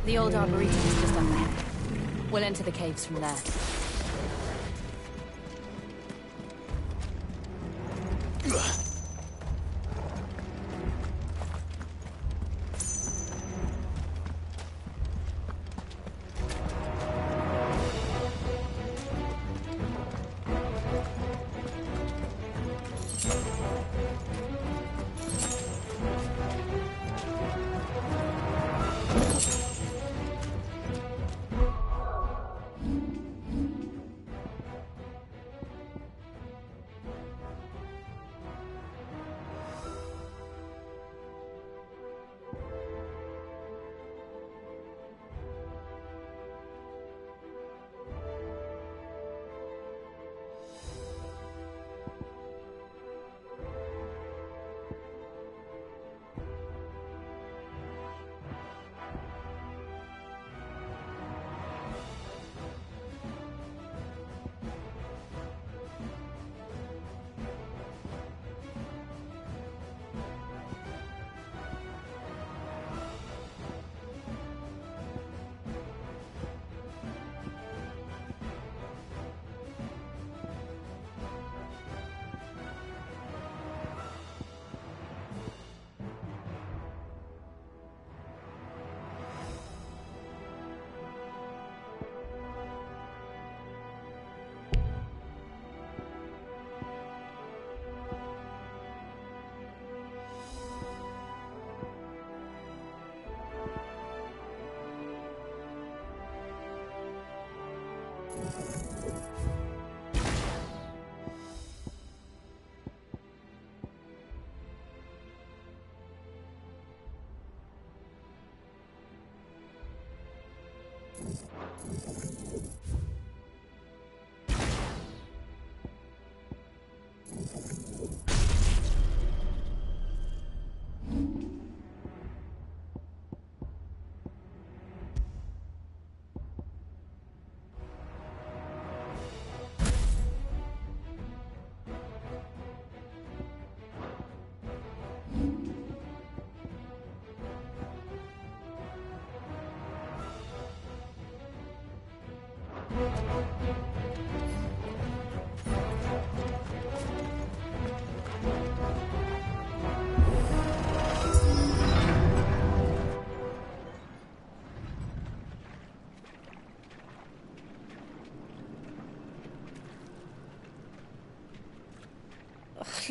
The old arboretum is just up ahead. We'll enter the caves from there.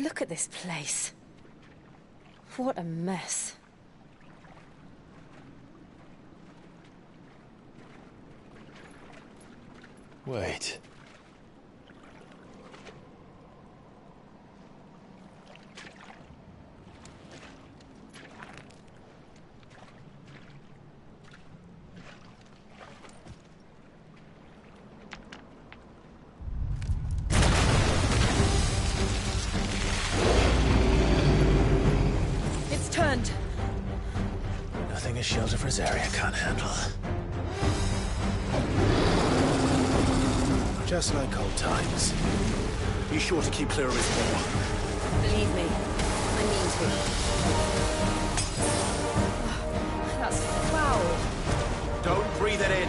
Look at this place. What a mess. Wait. Nothing a shelter for this area can't handle. Just like old times. Be sure to keep clear of his wall. Believe me, I mean to. That's foul. Don't breathe it in.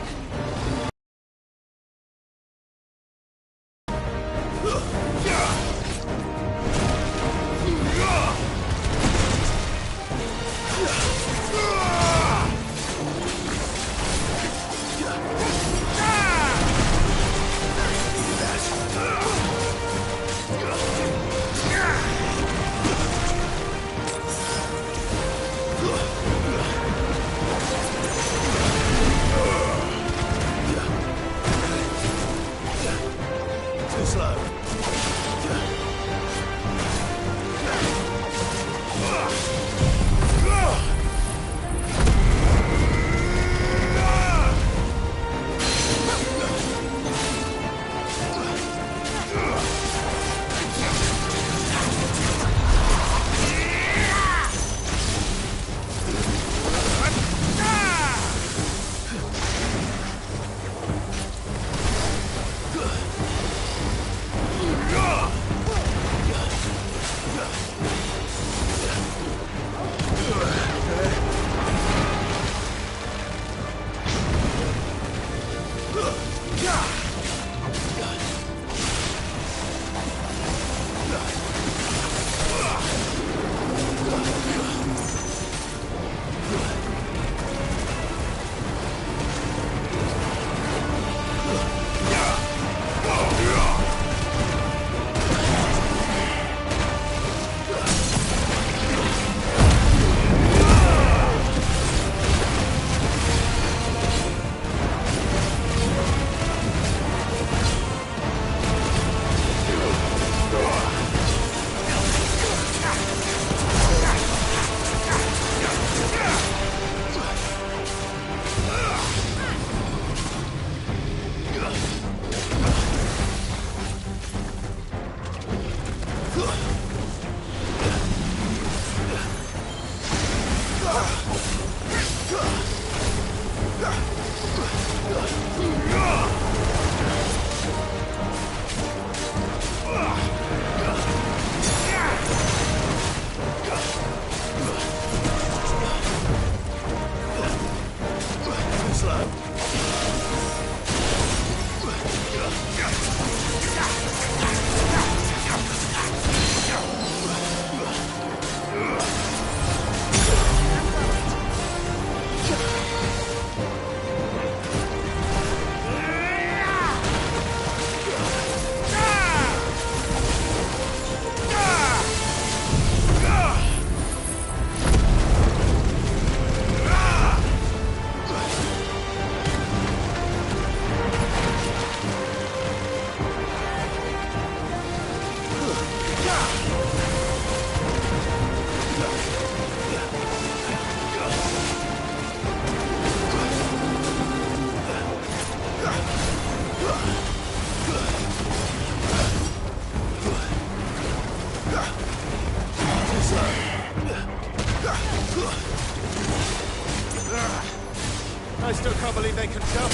I still can't believe they can jump.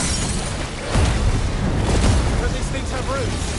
But these things have roots.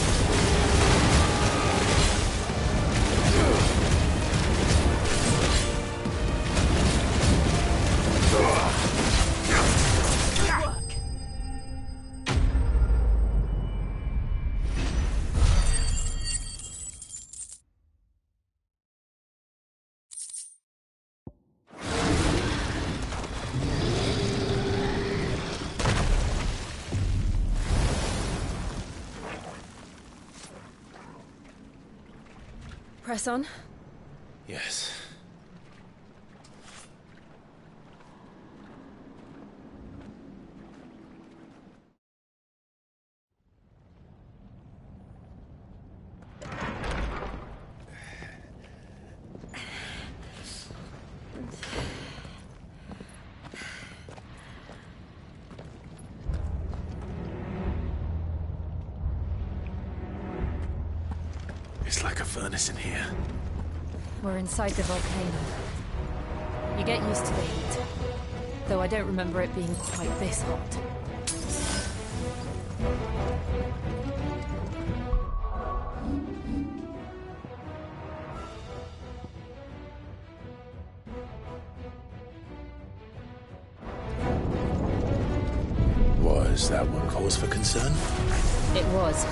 Press on. Yes. It's like a furnace in here. We're inside the volcano. You get used to the heat. Though I don't remember it being quite this hot. Was that one cause for concern? It was.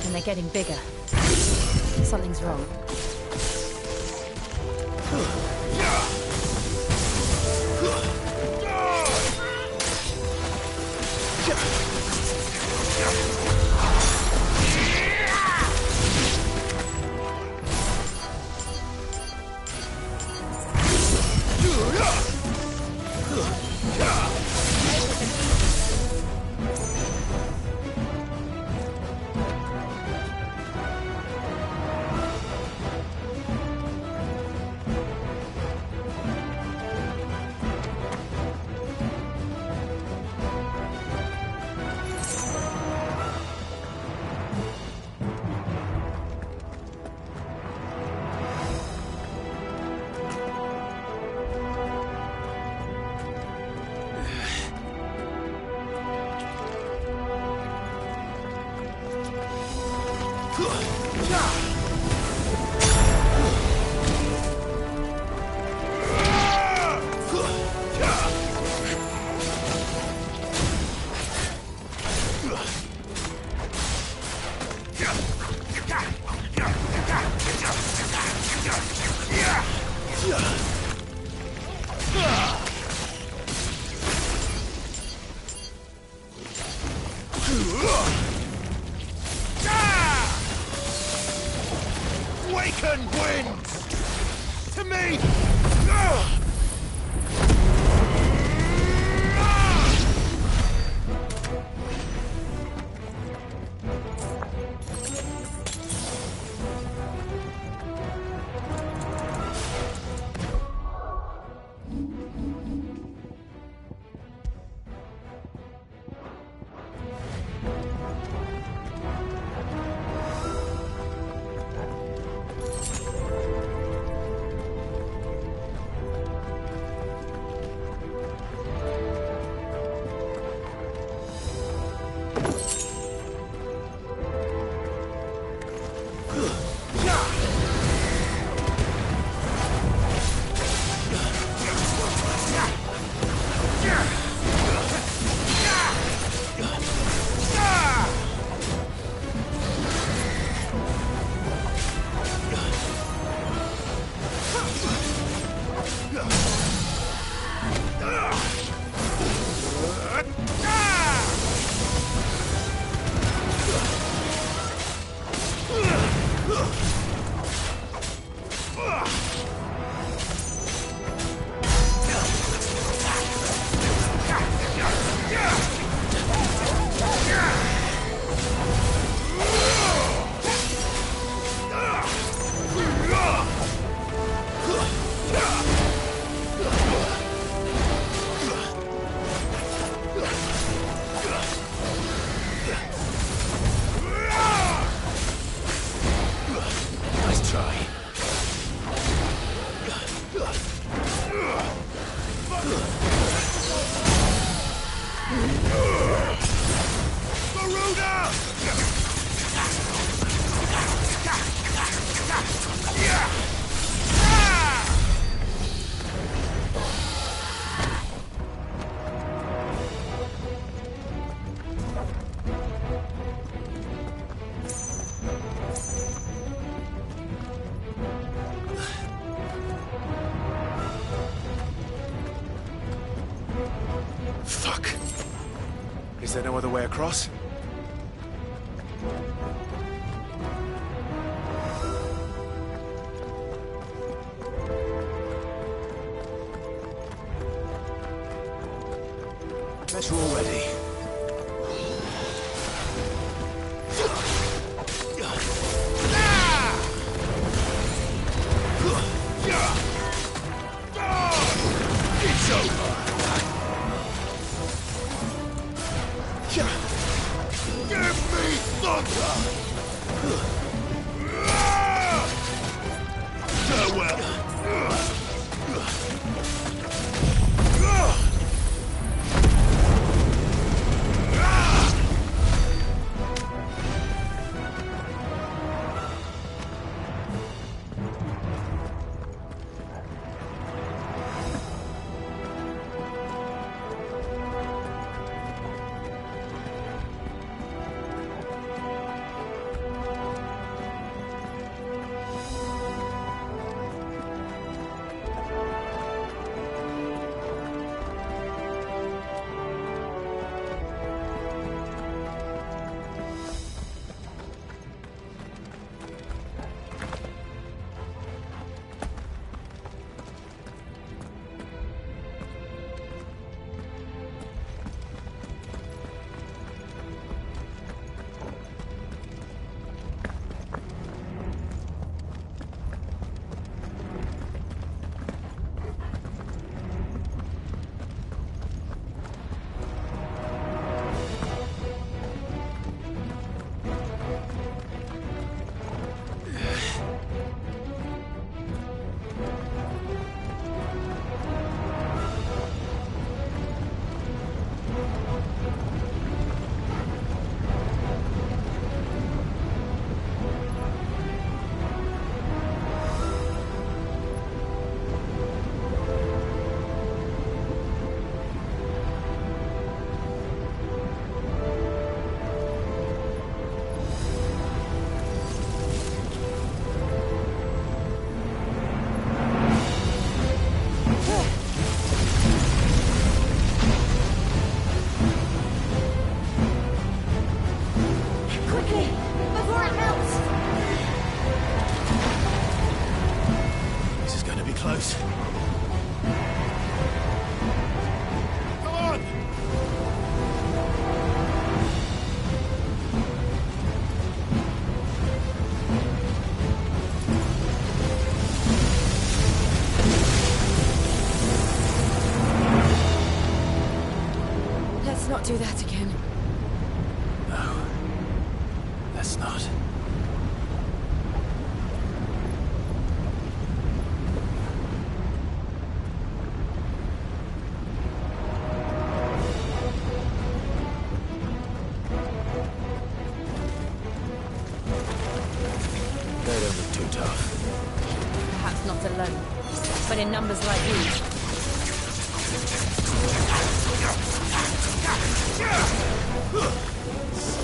And they're getting bigger. Something's wrong. Waken winds! To me! Is there no other way across? Better already. It's over! Give me thunder! Farewell! close. Come on! Let's not do that again. No. Let's not. They don't look too tough. Perhaps not alone, but in numbers like these.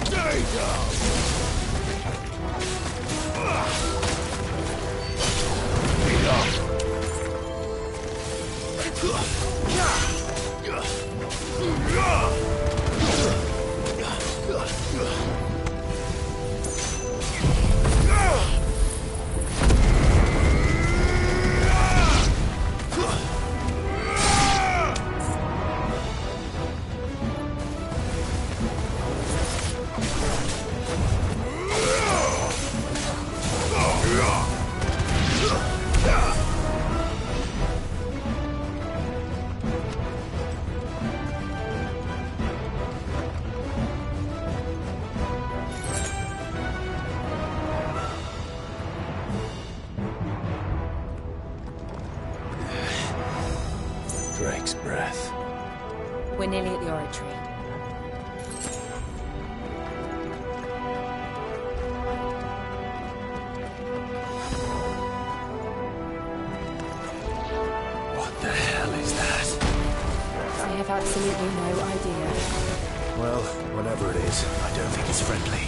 Stay down! Drake's breath. We're nearly at the oratory. What the hell is that? I have absolutely no idea. Well, whatever it is, I don't think it's friendly.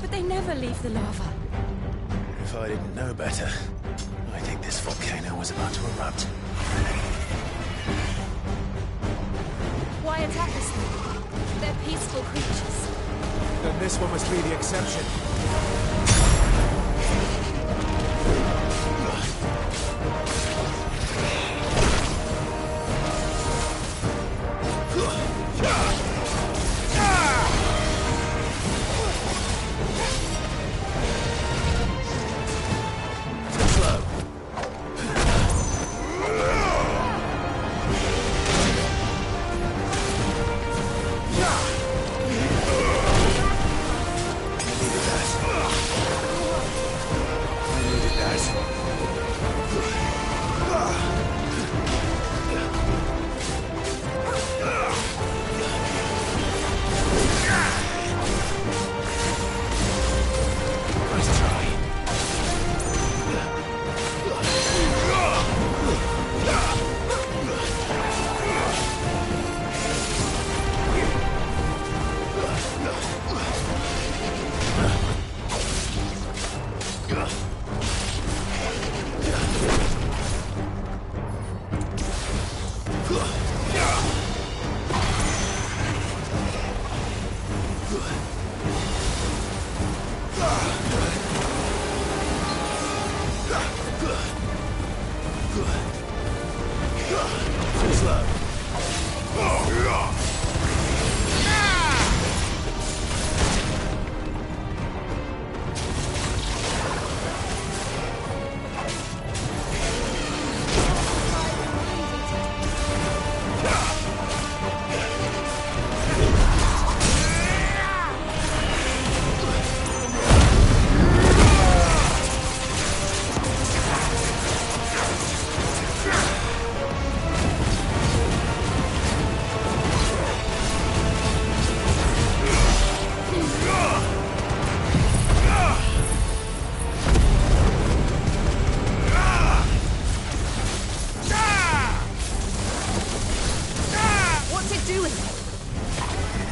But they never leave the lava. If I didn't know better, I think this volcano was about to erupt. Why attack us then? They're peaceful creatures. Then this one must be the exception.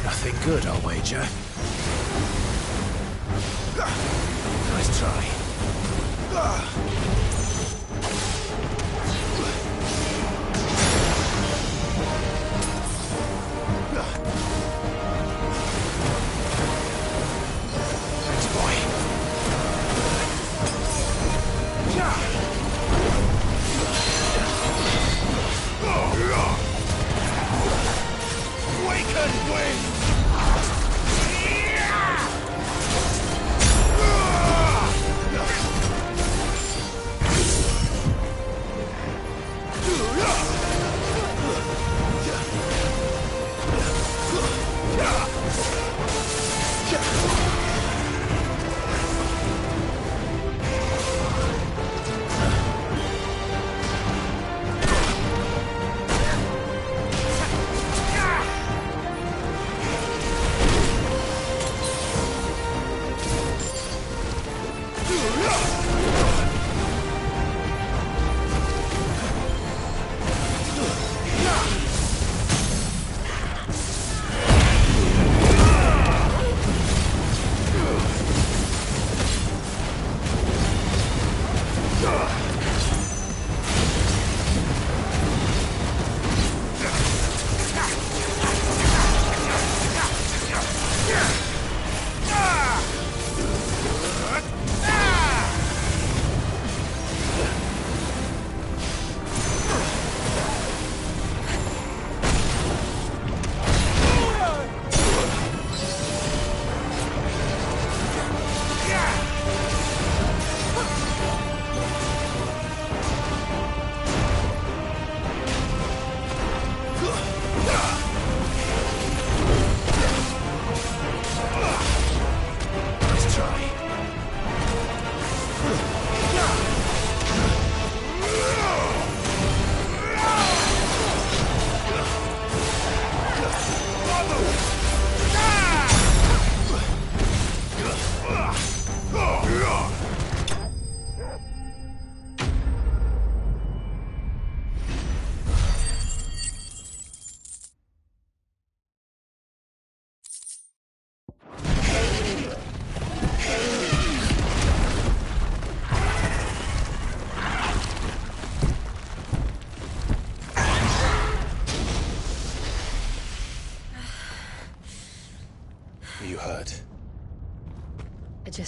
Nothing good, I'll wager. Nice try. Thanks, boy. Awaken wind!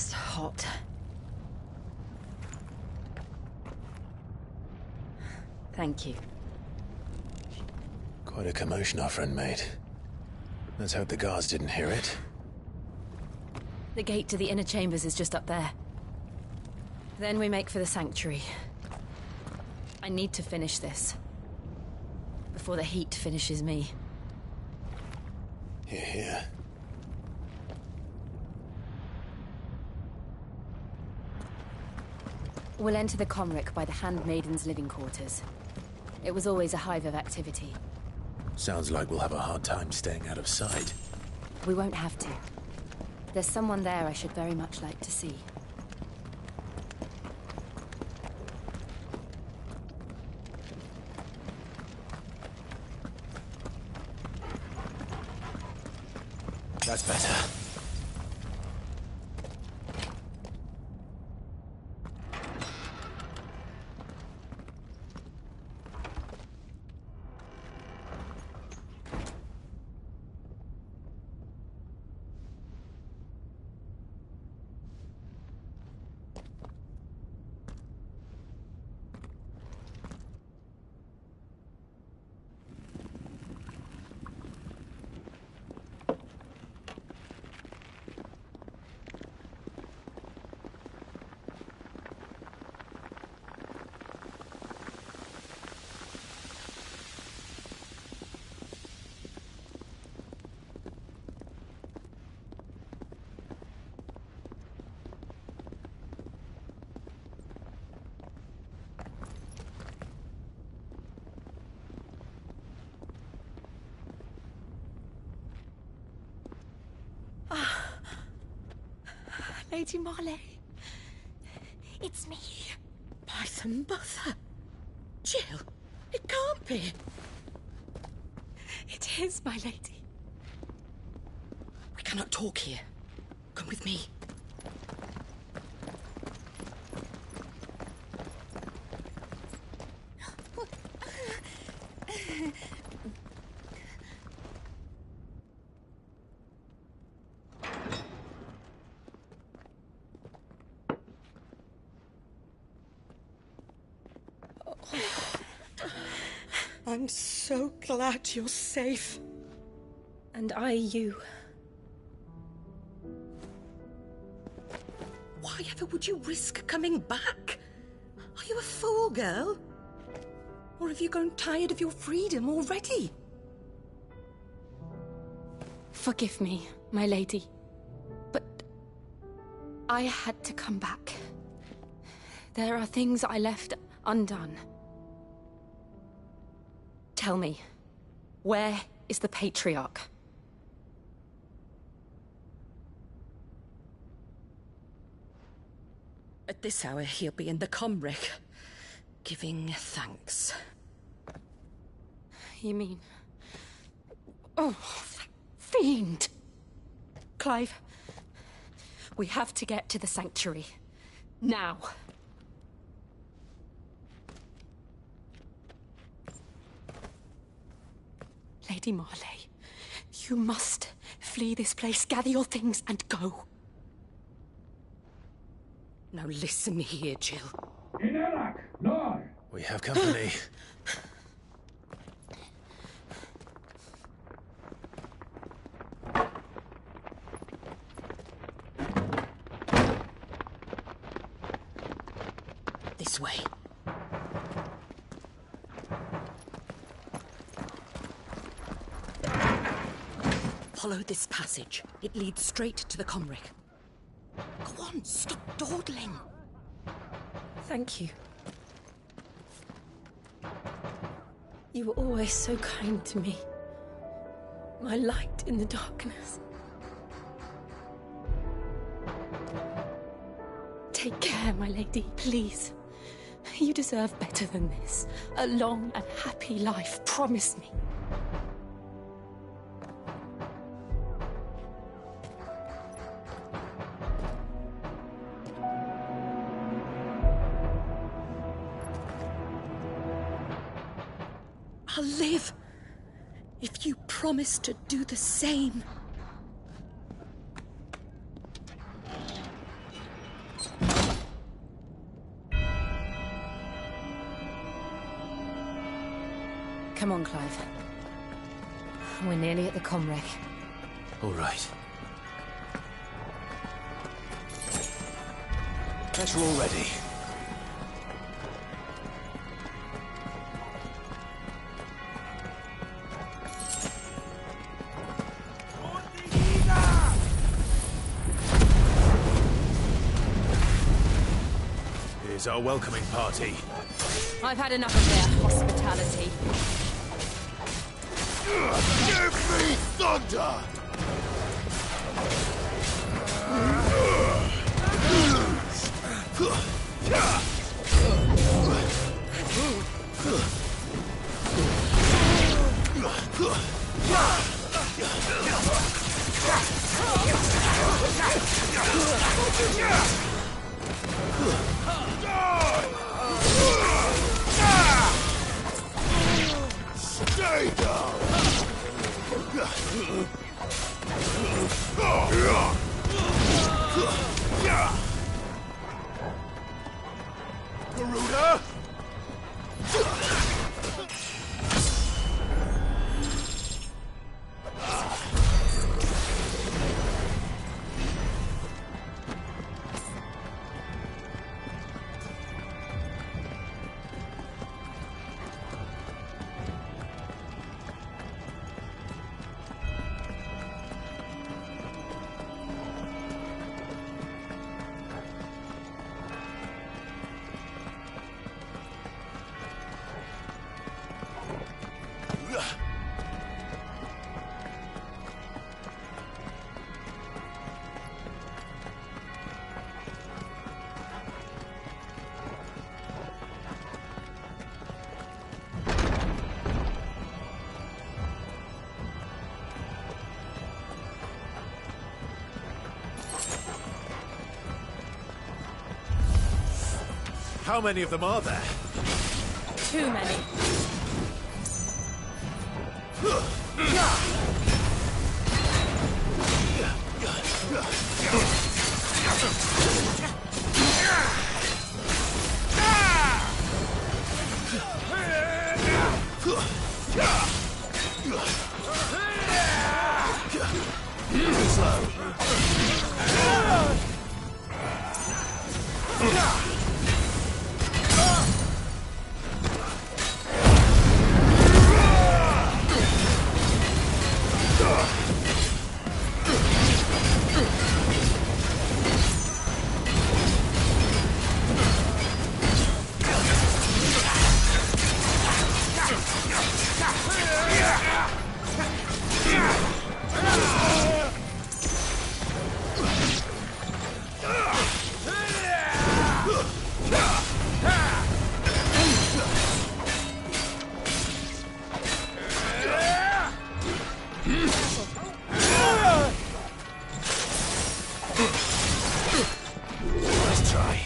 just hot. Thank you. Quite a commotion our friend made. Let's hope the guards didn't hear it. The gate to the inner chambers is just up there. Then we make for the sanctuary. I need to finish this. Before the heat finishes me. Here, here. We'll enter the Comric by the Handmaiden's living quarters. It was always a hive of activity. Sounds like we'll have a hard time staying out of sight. We won't have to. There's someone there I should very much like to see. That's better. Lady Marley, it's me. By the mother. Jill, it can't be. It is, my lady. We cannot talk here. Come with me. I'm so glad you're safe. And I you. Why ever would you risk coming back? Are you a fool, girl? Or have you grown tired of your freedom already? Forgive me, my lady. But I had to come back. There are things I left undone. Tell me, where is the Patriarch? At this hour, he'll be in the Comric, giving thanks. You mean... Oh, that fiend! Clive, we have to get to the sanctuary. Now. Lady Marley, you must flee this place, gather your things and go. Now listen here, Jill. We have company. This way. Follow this passage. It leads straight to the Comric. Go on, stop dawdling. Thank you. You were always so kind to me. My light in the darkness. Take care, my lady, please. You deserve better than this. A long and happy life, promise me. I'll live if you promise to do the same. Come on, Clive. We're nearly at the comwreck. All right. Bet you're all ready. Here's our welcoming party. I've had enough of their hospitality. Give me thunder! Stay down! Garuda! How many of them are there? Too many. Let's try.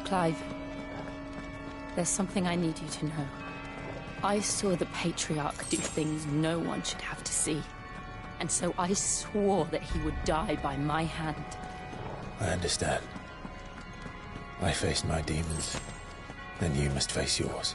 Clive. There's something I need you to know. I saw the Patriarch do things no one should have to see. And so I swore that he would die by my hand. I understand. I faced my demons. Then you must face yours.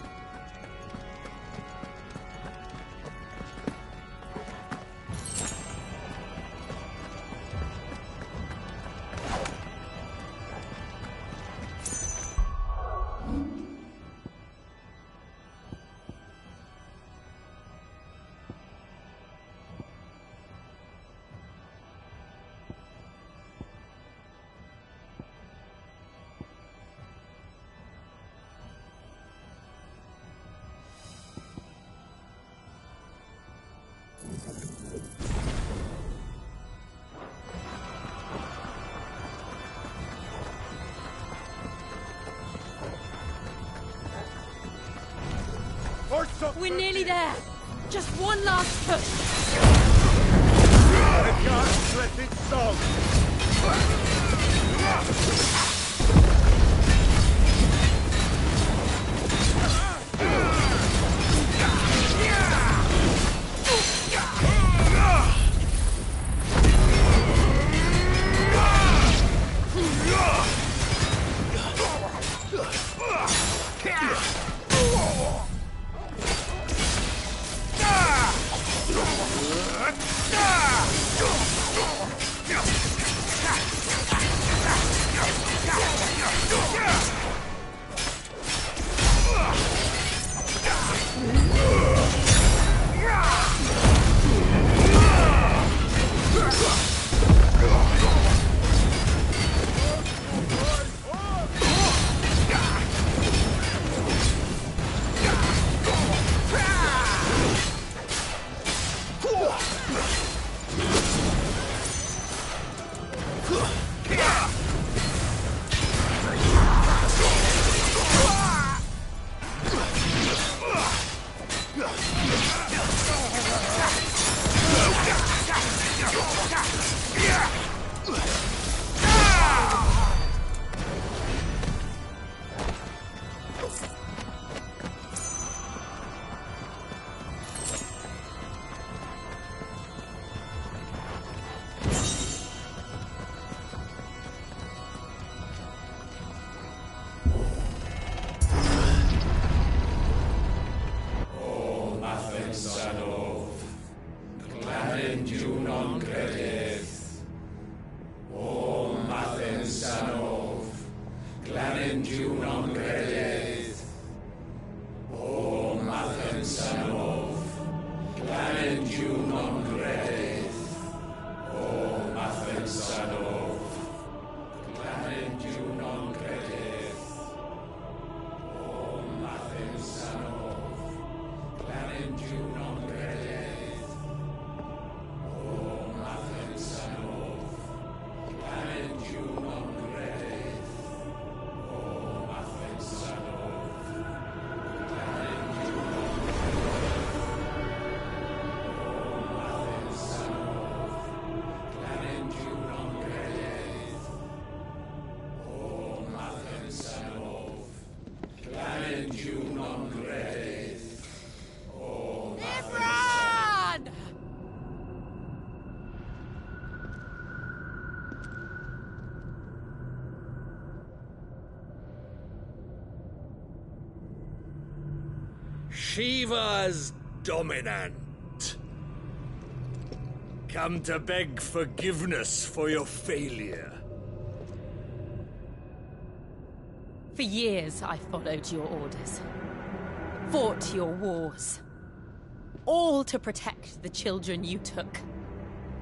We're nearly there. Just one last push. I can't let it stop! Shiva's dominant. Come to beg forgiveness for your failure. For years, I followed your orders. Fought your wars. All to protect the children you took.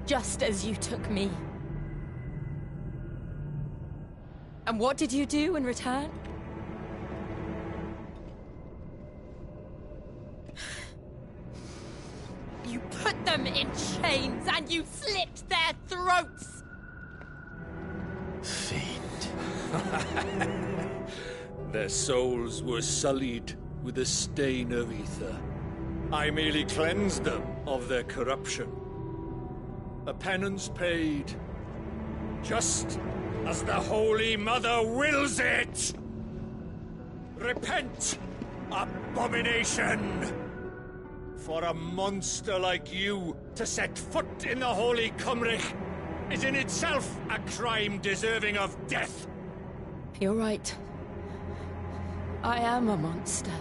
Just as you took me. And what did you do in return? You put them in chains and you slit their throats! Fiend. Their souls were sullied with the stain of ether. I merely cleansed them of their corruption. A penance paid, just as the Holy Mother wills it! Repent, abomination! For a monster like you to set foot in the Holy Cymric is in itself a crime deserving of death. You're right. I am a monster.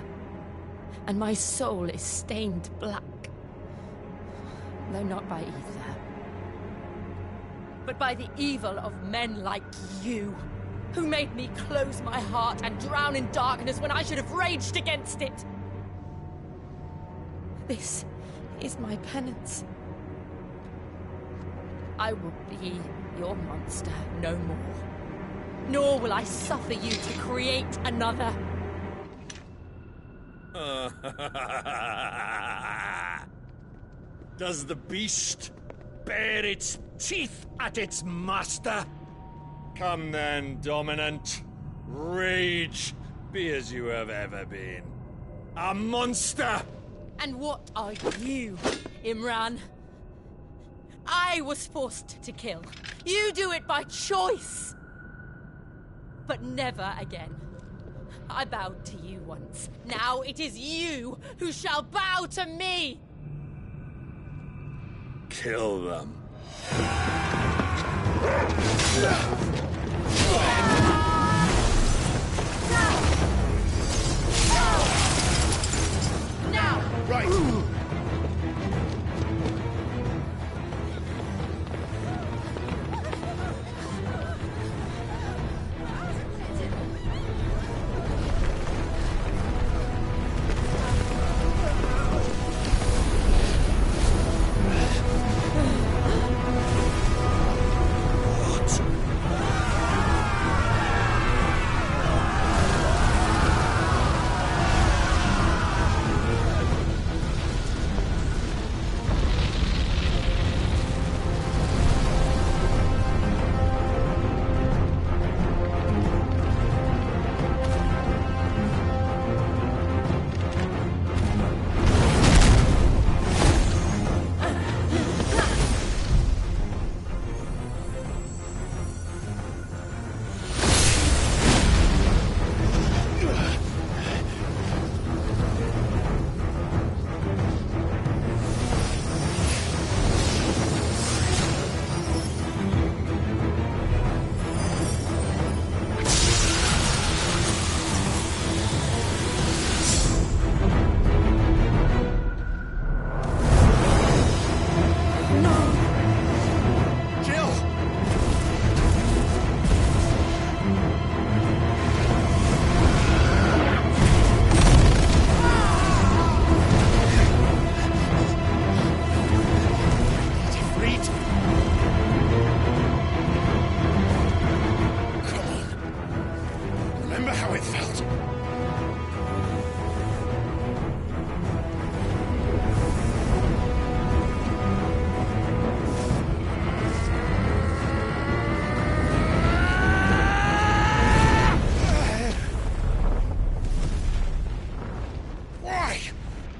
And my soul is stained black. Though not by ether. But by the evil of men like you, who made me close my heart and drown in darkness when I should have raged against it. This is my penance. I will be your monster no more. Nor will I suffer you to create another. Does the beast bare its teeth at its master? Come then, Dominant. Rage, be as you have ever been. A monster! And what are you, Imran? I was forced to kill. You do it by choice. But never again. I bowed to you once. Now it is you who shall bow to me! Kill them. Now! Right.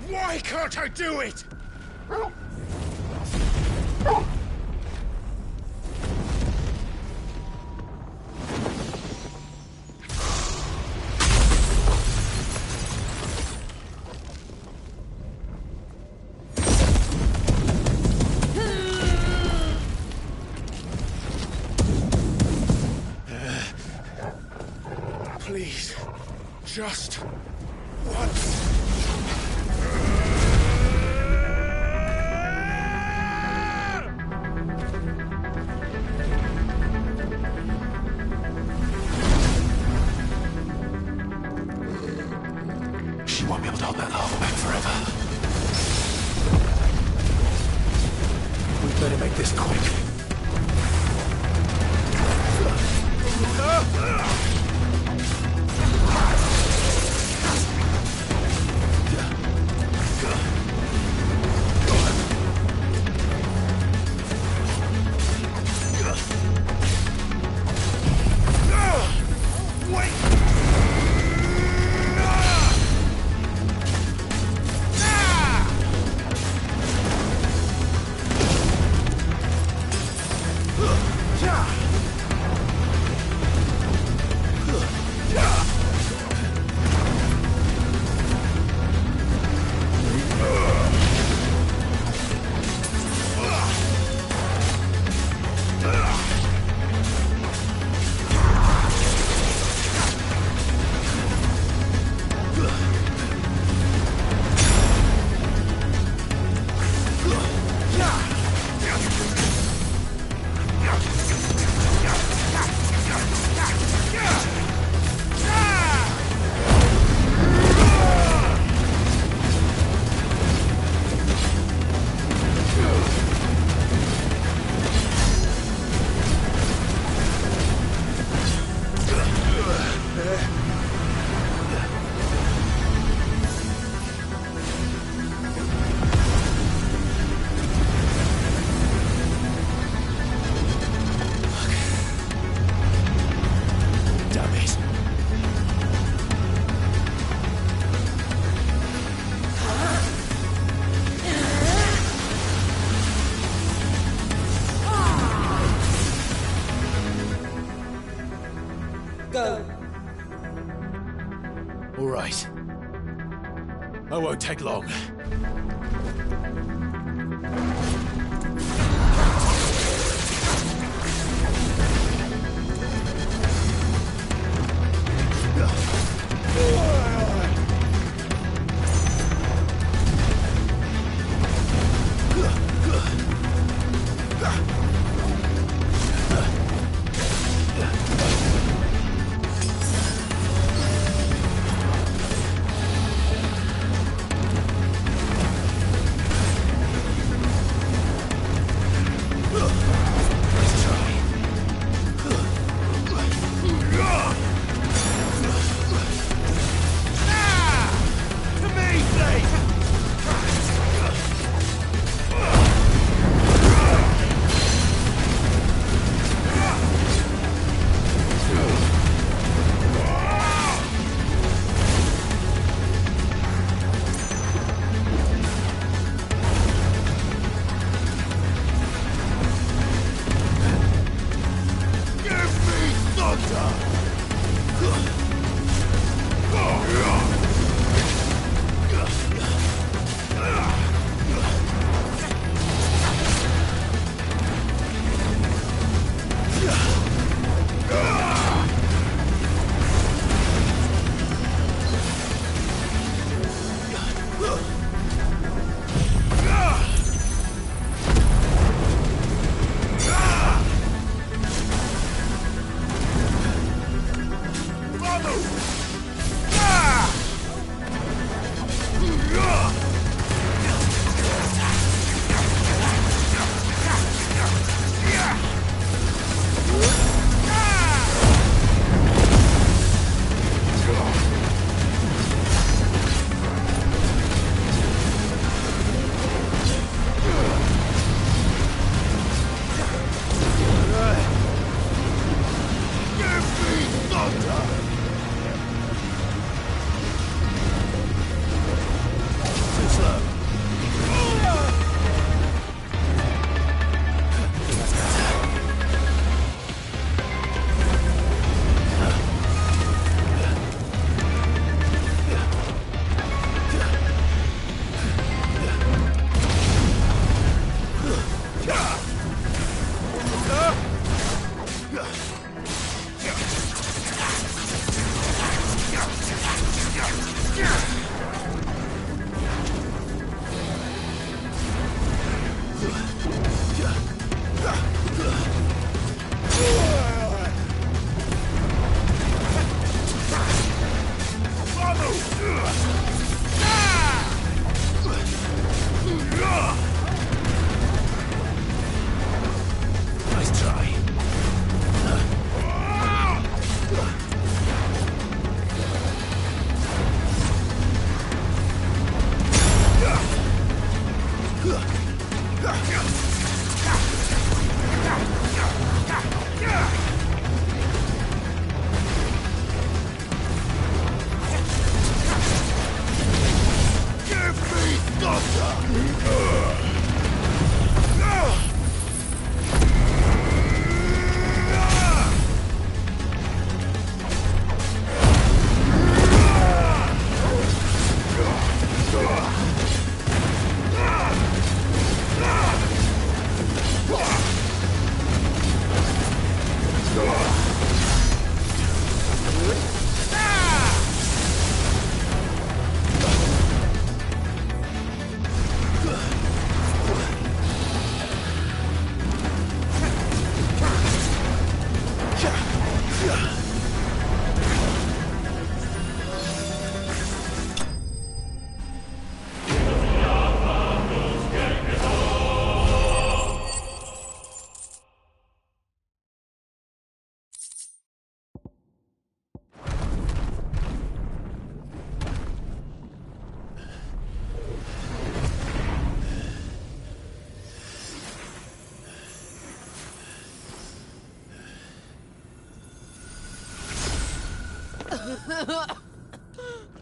Why can't I do it? Please, just once. She won't be able to hold that lava back forever. We better make this quick. I won't take long.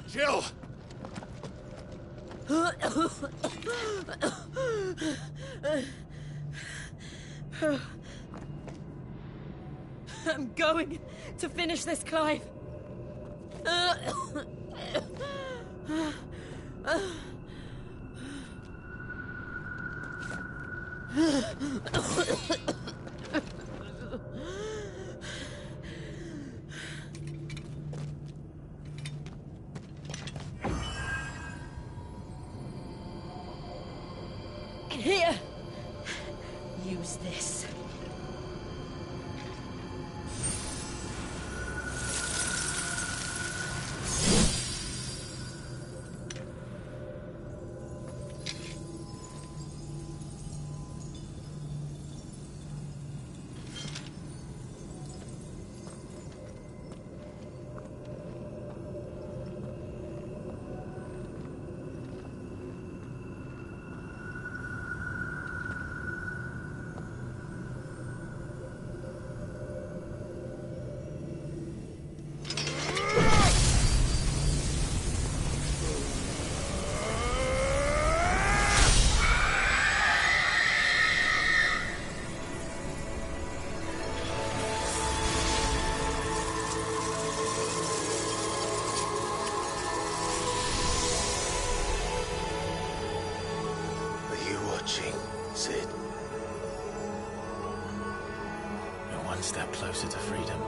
Jill! I'm going to finish this, Clive. Here! Use this. Sid. You're one step closer to freedom.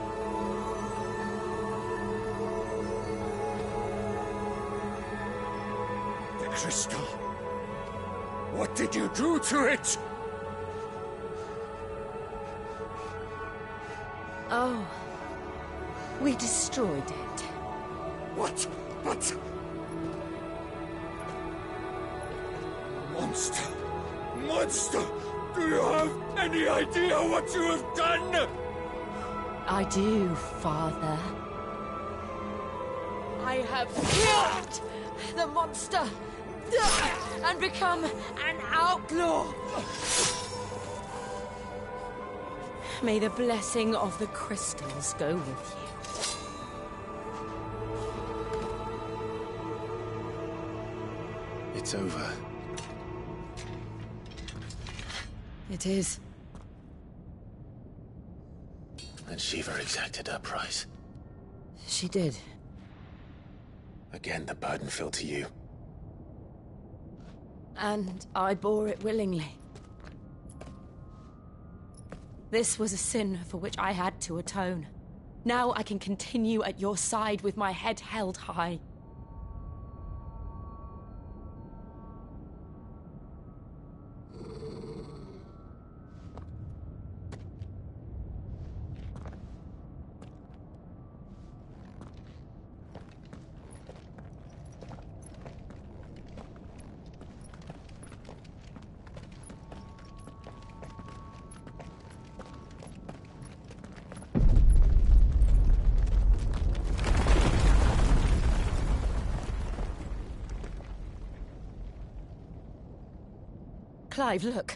The crystal. What did you do to it? Oh. We destroyed it. What? But... Monster! Monster! Do you have any idea what you have done? I do, Father. I have killed the monster and become an outlaw. May the blessing of the crystals go with you. It's over. It is. And Shiva exacted her price. She did. Again, the burden fell to you. And I bore it willingly. This was a sin for which I had to atone. Now I can continue at your side with my head held high. Clive, look.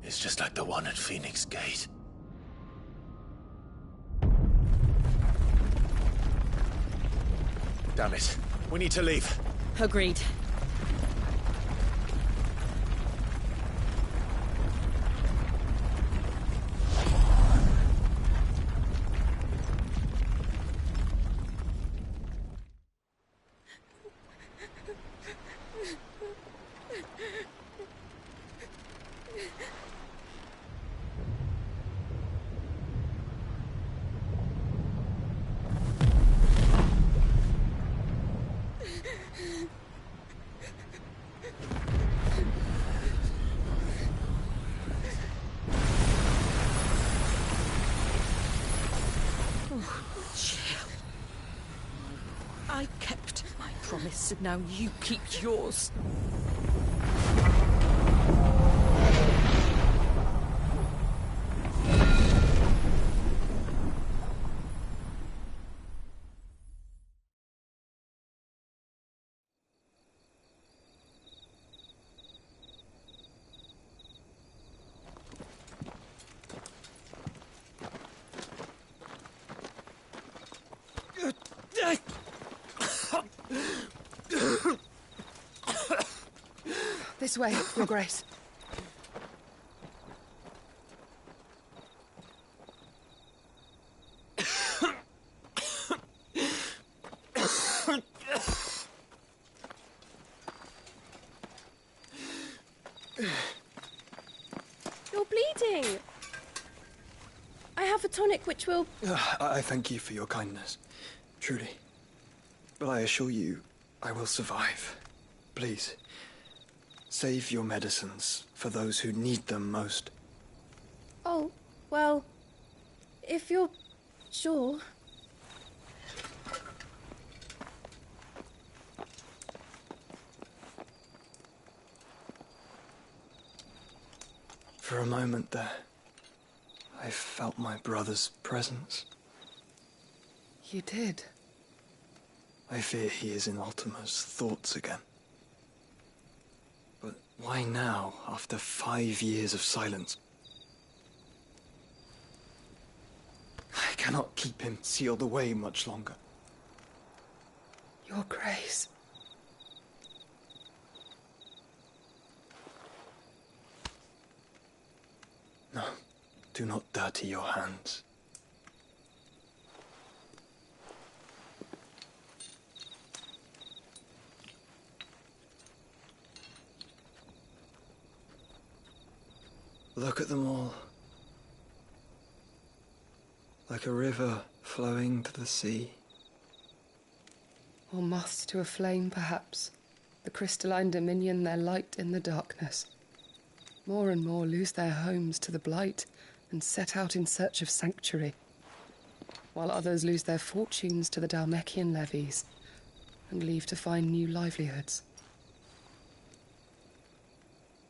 It's just like the one at Phoenix Gate. Damn it. We need to leave. Agreed. I kept my promise, and now you keep yours. This way, Your Grace. You're bleeding. I have a tonic which will... I thank you for your kindness, truly. But I assure you, I will survive. Please, save your medicines for those who need them most. Oh, well, if you're sure... For a moment there, I felt my brother's presence. You did? I fear he is in Ultima's thoughts again. But why now, after 5 years of silence? I cannot keep him sealed away much longer. Your Grace. No, do not dirty your hands. Look at them all. Like a river flowing to the sea. Or moths to a flame, perhaps. The crystalline dominion their light in the darkness. More and more lose their homes to the blight and set out in search of sanctuary, while others lose their fortunes to the Dalmekian levies and leave to find new livelihoods.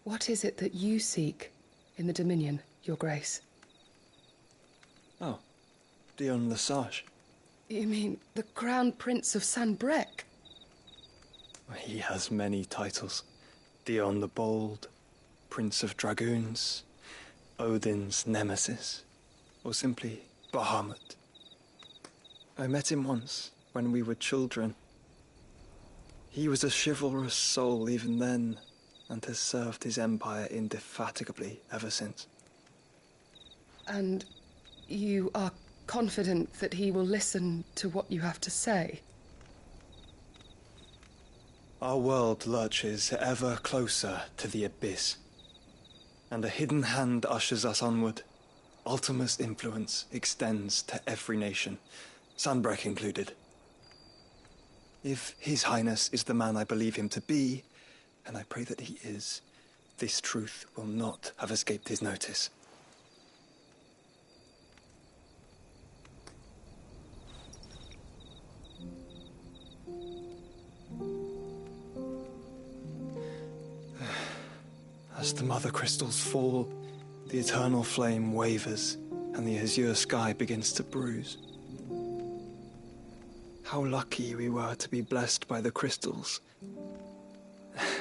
What is it that you seek in the Dominion, Your Grace? Oh, Dion Lesage. You mean the Crown Prince of Sanbrec? He has many titles. Dion the Bold, Prince of Dragoons, Odin's Nemesis, or simply Bahamut. I met him once, when we were children. He was a chivalrous soul even then, and has served his empire indefatigably ever since. And you are confident that he will listen to what you have to say? Our world lurches ever closer to the abyss, and a hidden hand ushers us onward. Ultima's influence extends to every nation, Sanbrec included. If His Highness is the man I believe him to be, and I pray that he is, this truth will not have escaped his notice. As the mother crystals fall, the eternal flame wavers, and the azure sky begins to bruise. How lucky we were to be blessed by the crystals,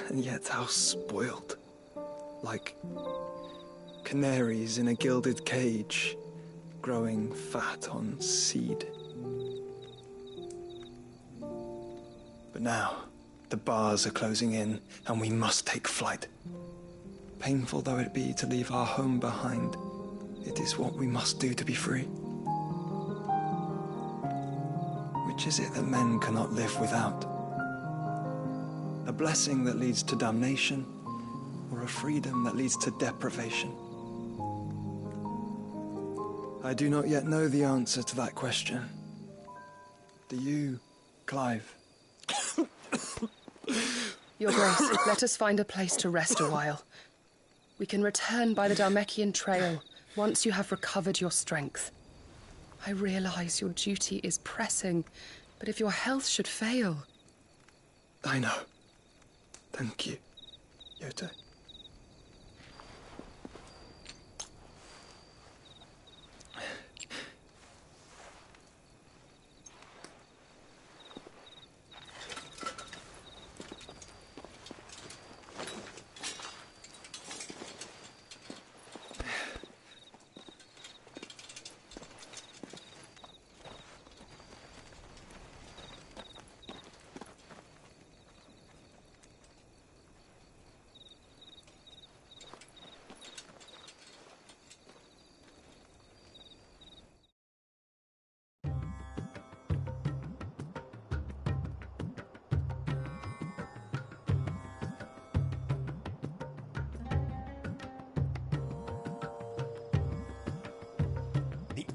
and yet how spoiled. Like canaries in a gilded cage, growing fat on seed. But now, the bars are closing in, and we must take flight. Painful though it be to leave our home behind, it is what we must do to be free. Which is it that men cannot live without? A blessing that leads to damnation, or a freedom that leads to deprivation? I do not yet know the answer to that question. Do you, Clive? Your Grace, let us find a place to rest a while. We can return by the Dalmekian trail once you have recovered your strength. I realize your duty is pressing, but if your health should fail... I know. Thank you, Yote.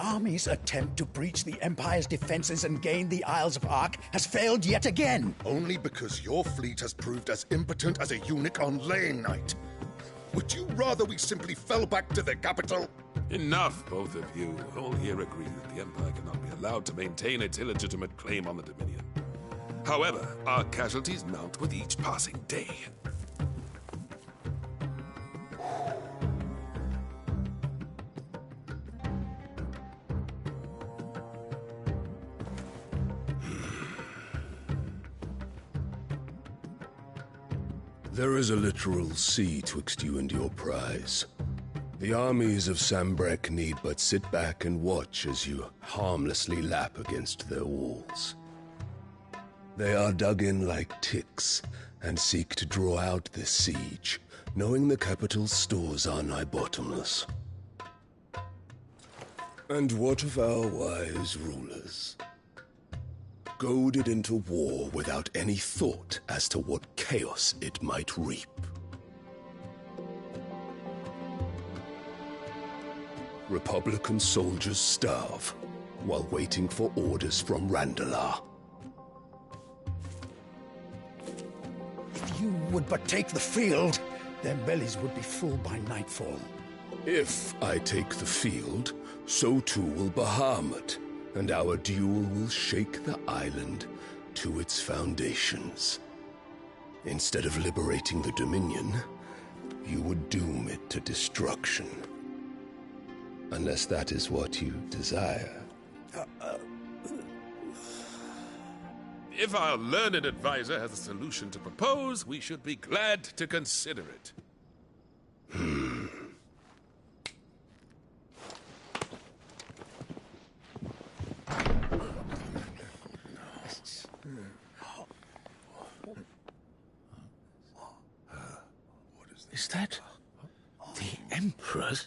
army's attempt to breach the Empire's defenses and gain the Isles of Ark has failed yet again. Only because your fleet has proved as impotent as a eunuch on laying night. Would you rather we simply fell back to the capital? Enough, both of you. All here agree that the Empire cannot be allowed to maintain its illegitimate claim on the Dominion. However, our casualties mount with each passing day. There is a literal sea twixt you and your prize. The armies of Sanbreque need but sit back and watch as you harmlessly lap against their walls. They are dug in like ticks and seek to draw out this siege, knowing the capital's stores are nigh bottomless. And what of our wise rulers? Goaded into war without any thought as to what chaos it might reap. Republican soldiers starve while waiting for orders from Randalar. If you would but take the field, their bellies would be full by nightfall. If I take the field, so too will Bahamut, and our duel will shake the island to its foundations. Instead of liberating the Dominion, you would doom it to destruction. Unless that is what you desire. If our learned advisor has a solution to propose, we should be glad to consider it. Is that the Emperor's?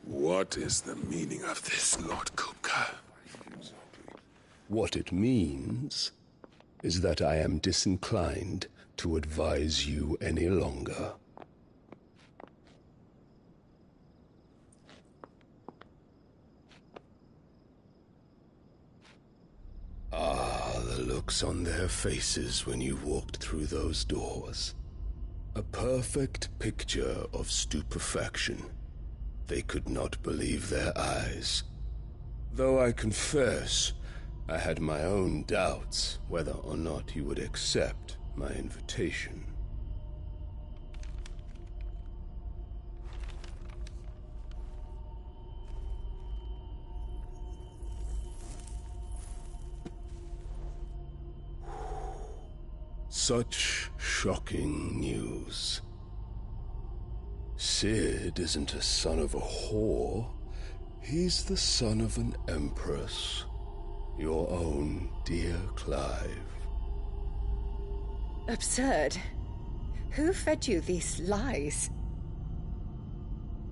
What is the meaning of this, Lord Kupka? What it means is that I am disinclined to advise you any longer. Ah, the looks on their faces when you walked through those doors. A perfect picture of stupefaction. They could not believe their eyes. Though I confess, I had my own doubts whether or not you would accept my invitation. Such shocking news. Sid isn't a son of a whore. He's the son of an empress. Your own dear Clive. Absurd. Who fed you these lies?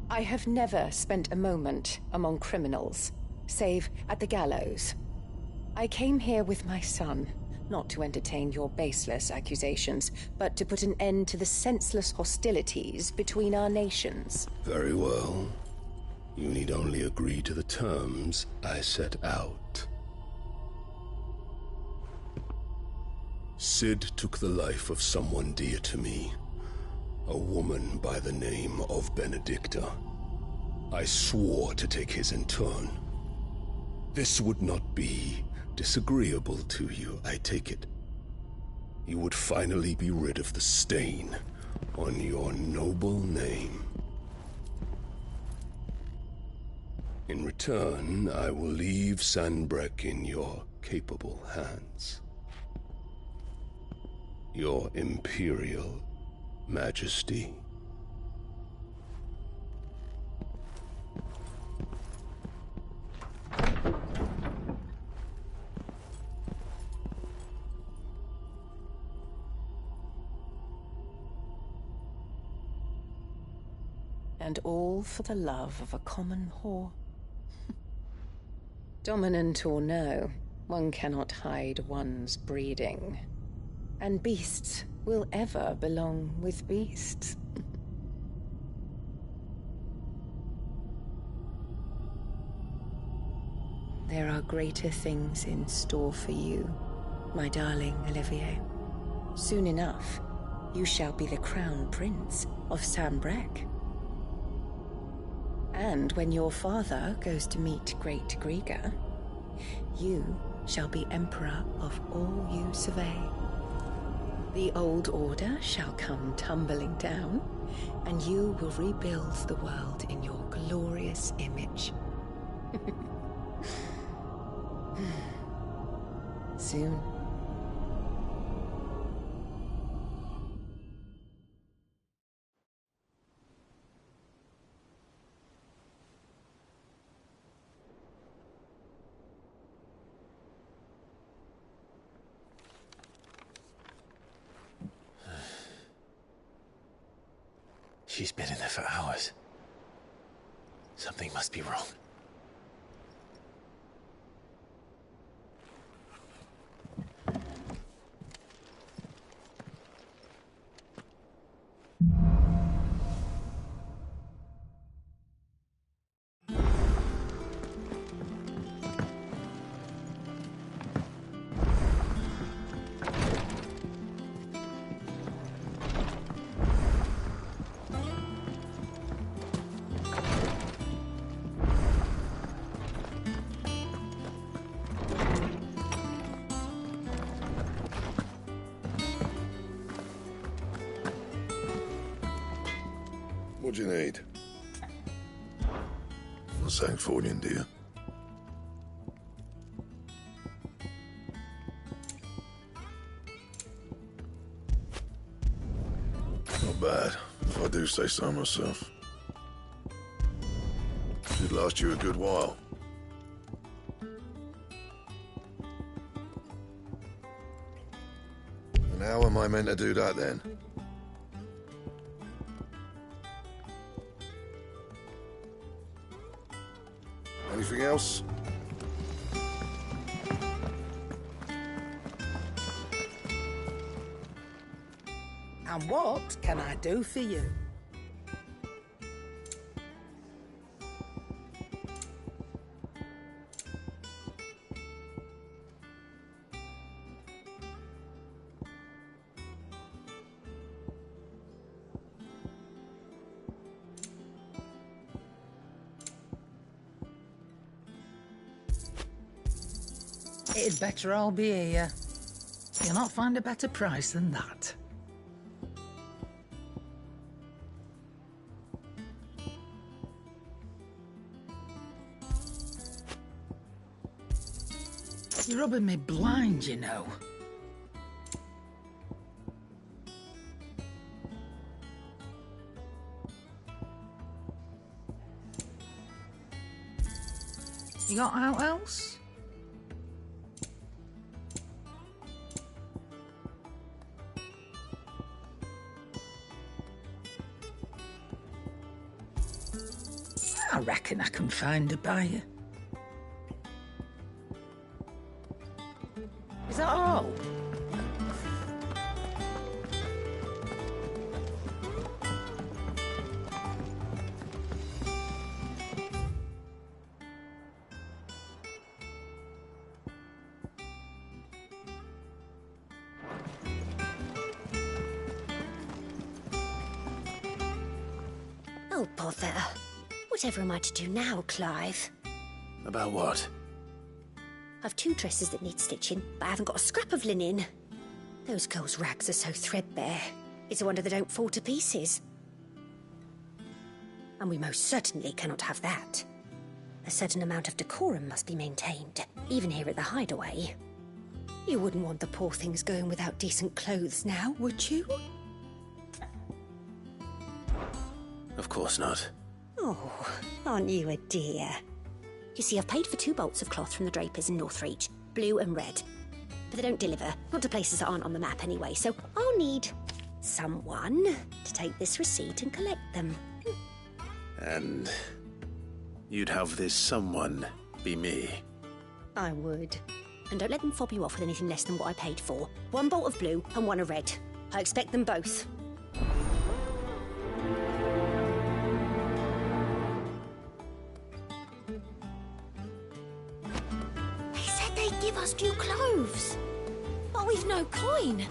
I have never spent a moment among criminals, save at the gallows. I came here with my son, not to entertain your baseless accusations, but to put an end to the senseless hostilities between our nations. Very well. You need only agree to the terms I set out. Sid took the life of someone dear to me, a woman by the name of Benedicta. I swore to take his in turn. This would not be disagreeable to you, I take it. You would finally be rid of the stain on your noble name. In return, I will leave Sanbreque in your capable hands. Your Imperial Majesty. And all for the love of a common whore. Dominant or no, one cannot hide one's breeding. And beasts will ever belong with beasts. There are greater things in store for you, my darling Olivier. Soon enough, you shall be the crown prince of Sambrec. And when your father goes to meet Great Grieger, you shall be emperor of all you survey. The old order shall come tumbling down, and you will rebuild the world in your glorious image. Soon. She's been in there for hours. Something must be wrong. What do you need? A Sanktfordian, dear. Not bad, if I do say so myself. Should last you a good while. And how am I meant to do that then? Anything else? And what can I do for you? It'd better all be here. You'll not find a better price than that. You're rubbing me blind, you know. You got out else? I reckon I can find a buyer. Is that all? Oh, bother. Whatever am I to do now, Clive? About what? I've 2 dresses that need stitching, but I haven't got a scrap of linen. Those girls' rags are so threadbare. It's a wonder they don't fall to pieces. And we most certainly cannot have that. A certain amount of decorum must be maintained, even here at the Hideaway. You wouldn't want the poor things going without decent clothes now, would you? Of course not. Oh, aren't you a dear? You see, I've paid for 2 bolts of cloth from the drapers in Northreach, blue and red. But they don't deliver, not to places that aren't on the map anyway, so I'll need someone to take this receipt and collect them. And you'd have this someone be me? I would. And don't let them fob you off with anything less than what I paid for. 1 bolt of blue and 1 of red. I expect them both. They said they'd give us new clothes. But we've no coin.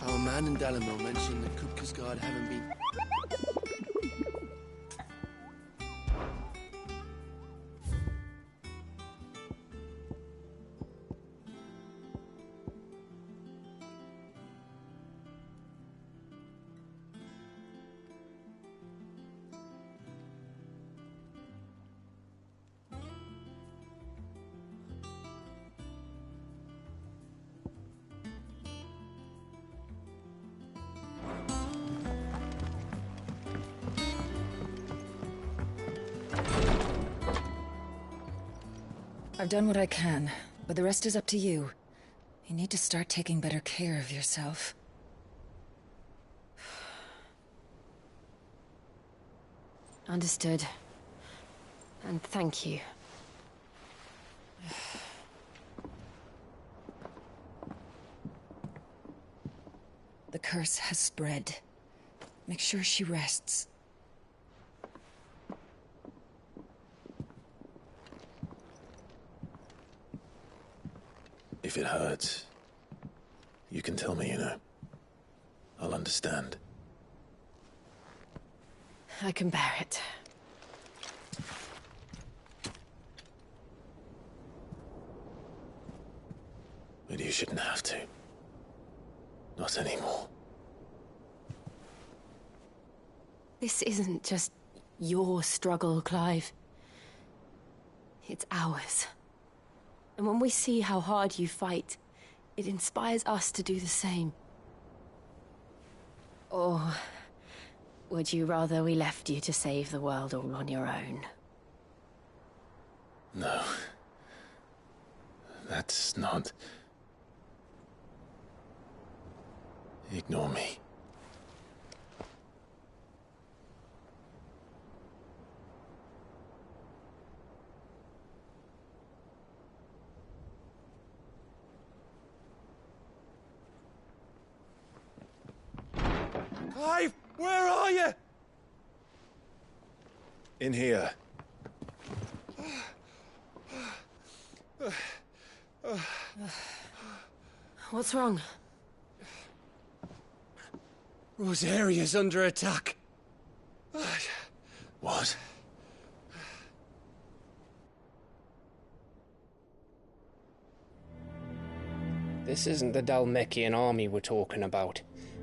Our man in Dalamil mentioned that Kupka's guard haven't been... I've done what I can, but the rest is up to you. You need to start taking better care of yourself. Understood. And thank you. The curse has spread. Make sure she rests. If it hurts, you can tell me, you know. I'll understand. I can bear it. But you shouldn't have to. Not anymore. This isn't just your struggle, Clive. It's ours. And when we see how hard you fight, it inspires us to do the same. Or would you rather we left you to save the world all on your own? No. That's not... Ignore me. Clive, where are you? In here. What's wrong? Rosaria's under attack. What? This isn't the Dalmekian army we're talking about.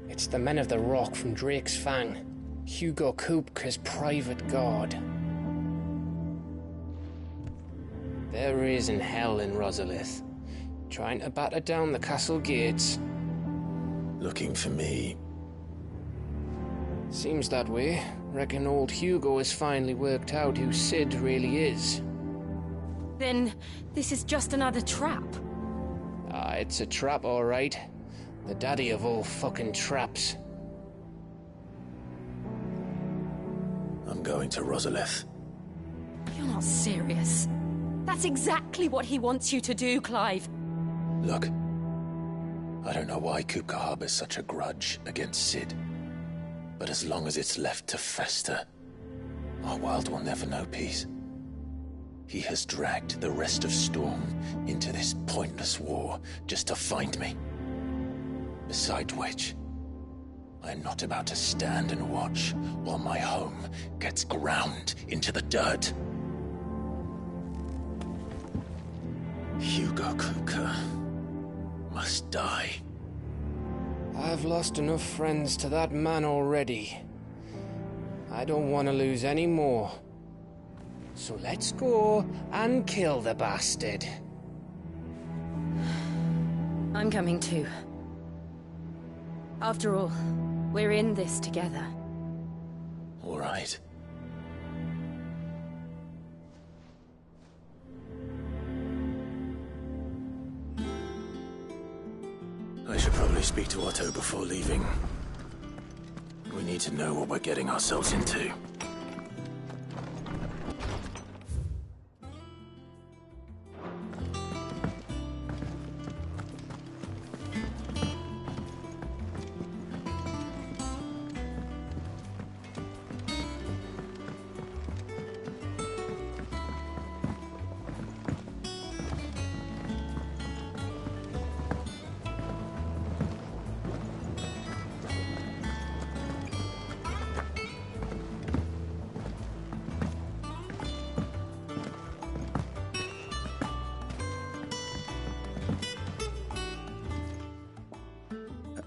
It's the men of the Rock from Drake's Fang. Hugo Kupka's private guard. There is in hell in Rosalith, trying to batter down the castle gates. Looking for me? Seems that way. Reckon old Hugo has finally worked out who Sid really is. Then this is just another trap. Ah, it's a trap, all right. The daddy of all fucking traps. I'm going to Rosalith. You're not serious. That's exactly what he wants you to do, Clive. Look, I don't know why Kupka harbors such a grudge against Sid. But as long as it's left to fester, our world will never know peace. He has dragged the rest of Storm into this pointless war just to find me. Beside which, I'm not about to stand and watch while my home gets ground into the dirt. Hugo Kupka must die. I've lost enough friends to that man already. I don't want to lose any more. So let's go and kill the bastard. I'm coming too. After all, we're in this together. All right. I should probably speak to Otto before leaving. We need to know what we're getting ourselves into.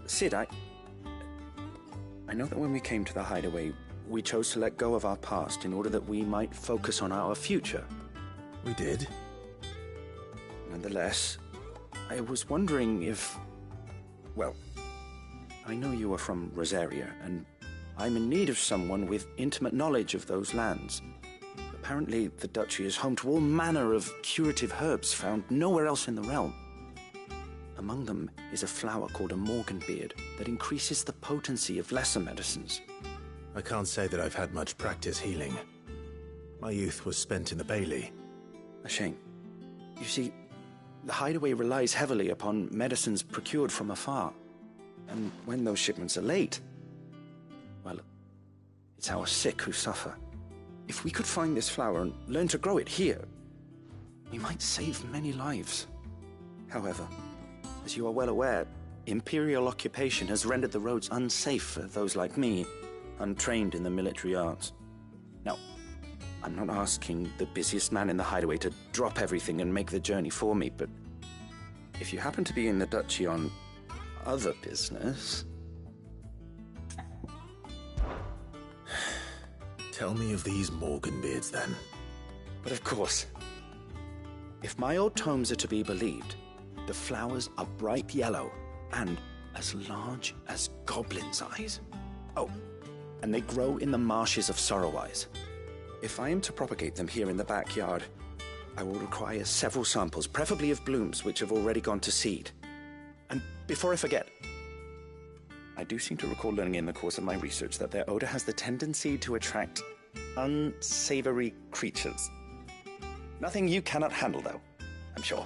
Sid, I know that when we came to the hideaway, we chose to let go of our past in order that we might focus on our future. We did. Nonetheless, I was wondering if... Well, I know you are from Rosaria, and I'm in need of someone with intimate knowledge of those lands. Apparently, the Duchy is home to all manner of curative herbs found nowhere else in the realm. Among them is a flower called a Morganbeard that increases the potency of lesser medicines. I can't say that I've had much practice healing. My youth was spent in the Bailey. A shame. You see, the hideaway relies heavily upon medicines procured from afar. And when those shipments are late, well, it's our sick who suffer. If we could find this flower and learn to grow it here, we might save many lives. However, as you are well aware, Imperial occupation has rendered the roads unsafe for those like me, untrained in the military arts. Now, I'm not asking the busiest man in the hideaway to drop everything and make the journey for me, but if you happen to be in the Duchy on other business... Tell me of these Morganbeards, then. But of course. If my old tomes are to be believed, the flowers are bright yellow and as large as goblins' eyes. Oh, and they grow in the marshes of Sorrowise. If I am to propagate them here in the backyard, I will require several samples, preferably of blooms which have already gone to seed. And before I forget, I do seem to recall learning in the course of my research that their odor has the tendency to attract unsavory creatures. Nothing you cannot handle, though, I'm sure.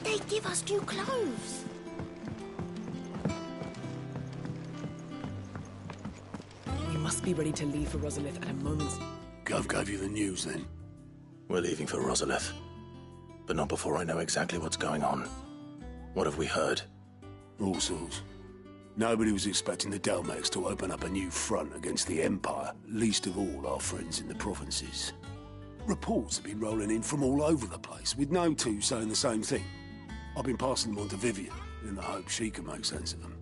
They'd give us new clothes. We must be ready to leave for Rosalith at a moment's... Gov gave you the news, then? We're leaving for Rosalith. But not before I know exactly what's going on. What have we heard? All sorts. Nobody was expecting the Dalmex to open up a new front against the Empire, least of all our friends in the provinces. Reports have been rolling in from all over the place, with no two saying the same thing. I've been passing them on to Vivian, in the hope she can make sense of them.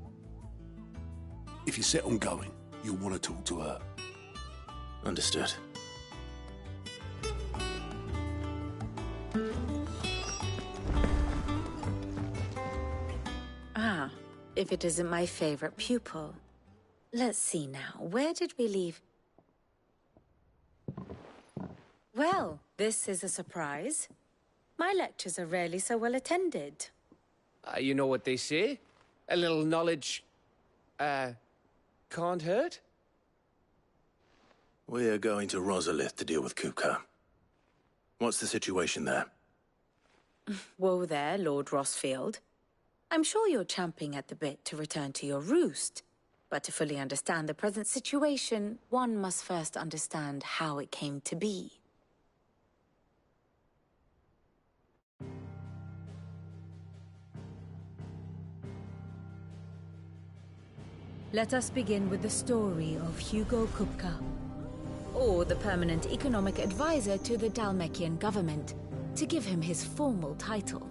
If you're set on going, you'll want to talk to her. Understood. Ah, if it isn't my favorite pupil. Let's see now, where did we leave? Well, this is a surprise. My lectures are rarely so well attended. You know what they say? A little knowledge, can't hurt? We're going to Rosalith to deal with Kupka. What's the situation there? Whoa there, Lord Rossfield. I'm sure you're champing at the bit to return to your roost. But to fully understand the present situation, one must first understand how it came to be. Let us begin with the story of Hugo Kupka, or the permanent economic advisor to the Dalmekian government, to give him his formal title.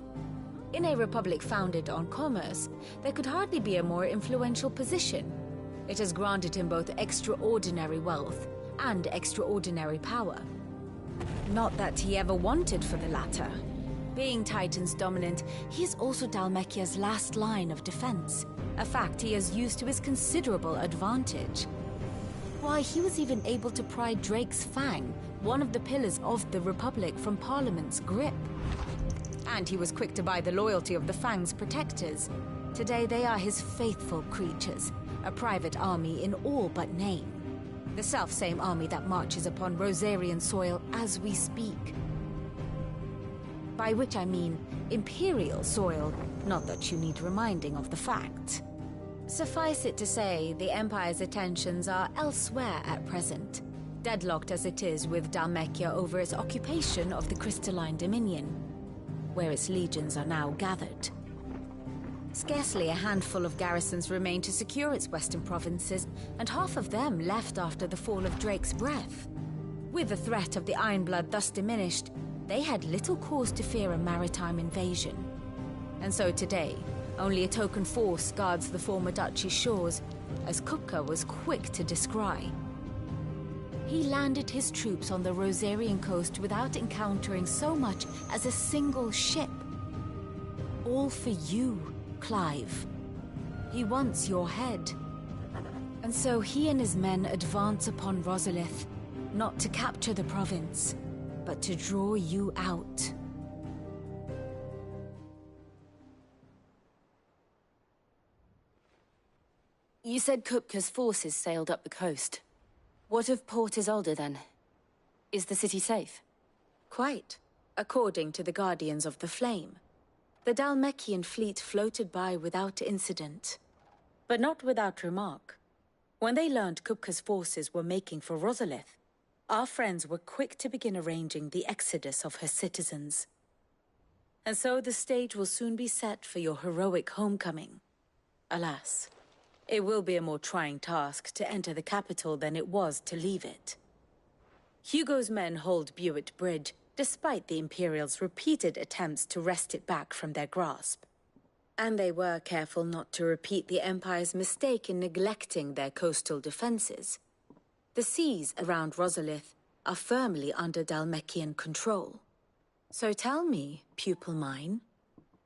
In a republic founded on commerce, there could hardly be a more influential position. It has granted him both extraordinary wealth and extraordinary power. Not that he ever wanted for the latter. Being Titan's dominant, he is also Dalmekia's last line of defense, a fact he has used to his considerable advantage. Why, he was even able to pry Drake's Fang, one of the pillars of the Republic, from Parliament's grip. And he was quick to buy the loyalty of the Fang's protectors. Today they are his faithful creatures, a private army in all but name. The self-same army that marches upon Rosarian soil as we speak. By which I mean Imperial soil, not that you need reminding of the fact. Suffice it to say, the Empire's attentions are elsewhere at present, deadlocked as it is with Dalmekia over its occupation of the Crystalline Dominion, where its legions are now gathered. Scarcely a handful of garrisons remain to secure its western provinces, and half of them left after the fall of Drake's Breath. With the threat of the Ironblood thus diminished, they had little cause to fear a maritime invasion. And so today, only a token force guards the former duchy's shores, as Kupka was quick to descry. He landed his troops on the Rosarian coast without encountering so much as a single ship. All for you, Clive. He wants your head. And so he and his men advance upon Rosalith, not to capture the province, but to draw you out. You said Kupka's forces sailed up the coast. What of Port Isolde, then? Is the city safe? Quite, according to the Guardians of the Flame. The Dhalmekian fleet floated by without incident. But not without remark. When they learned Kupka's forces were making for Rosalith, our friends were quick to begin arranging the exodus of her citizens. And so the stage will soon be set for your heroic homecoming. Alas, it will be a more trying task to enter the capital than it was to leave it. Hugo's men hold Buet Bridge, despite the Imperials' repeated attempts to wrest it back from their grasp. And they were careful not to repeat the Empire's mistake in neglecting their coastal defenses. The seas around Rosalith are firmly under Dhalmekian control. So tell me, pupil mine,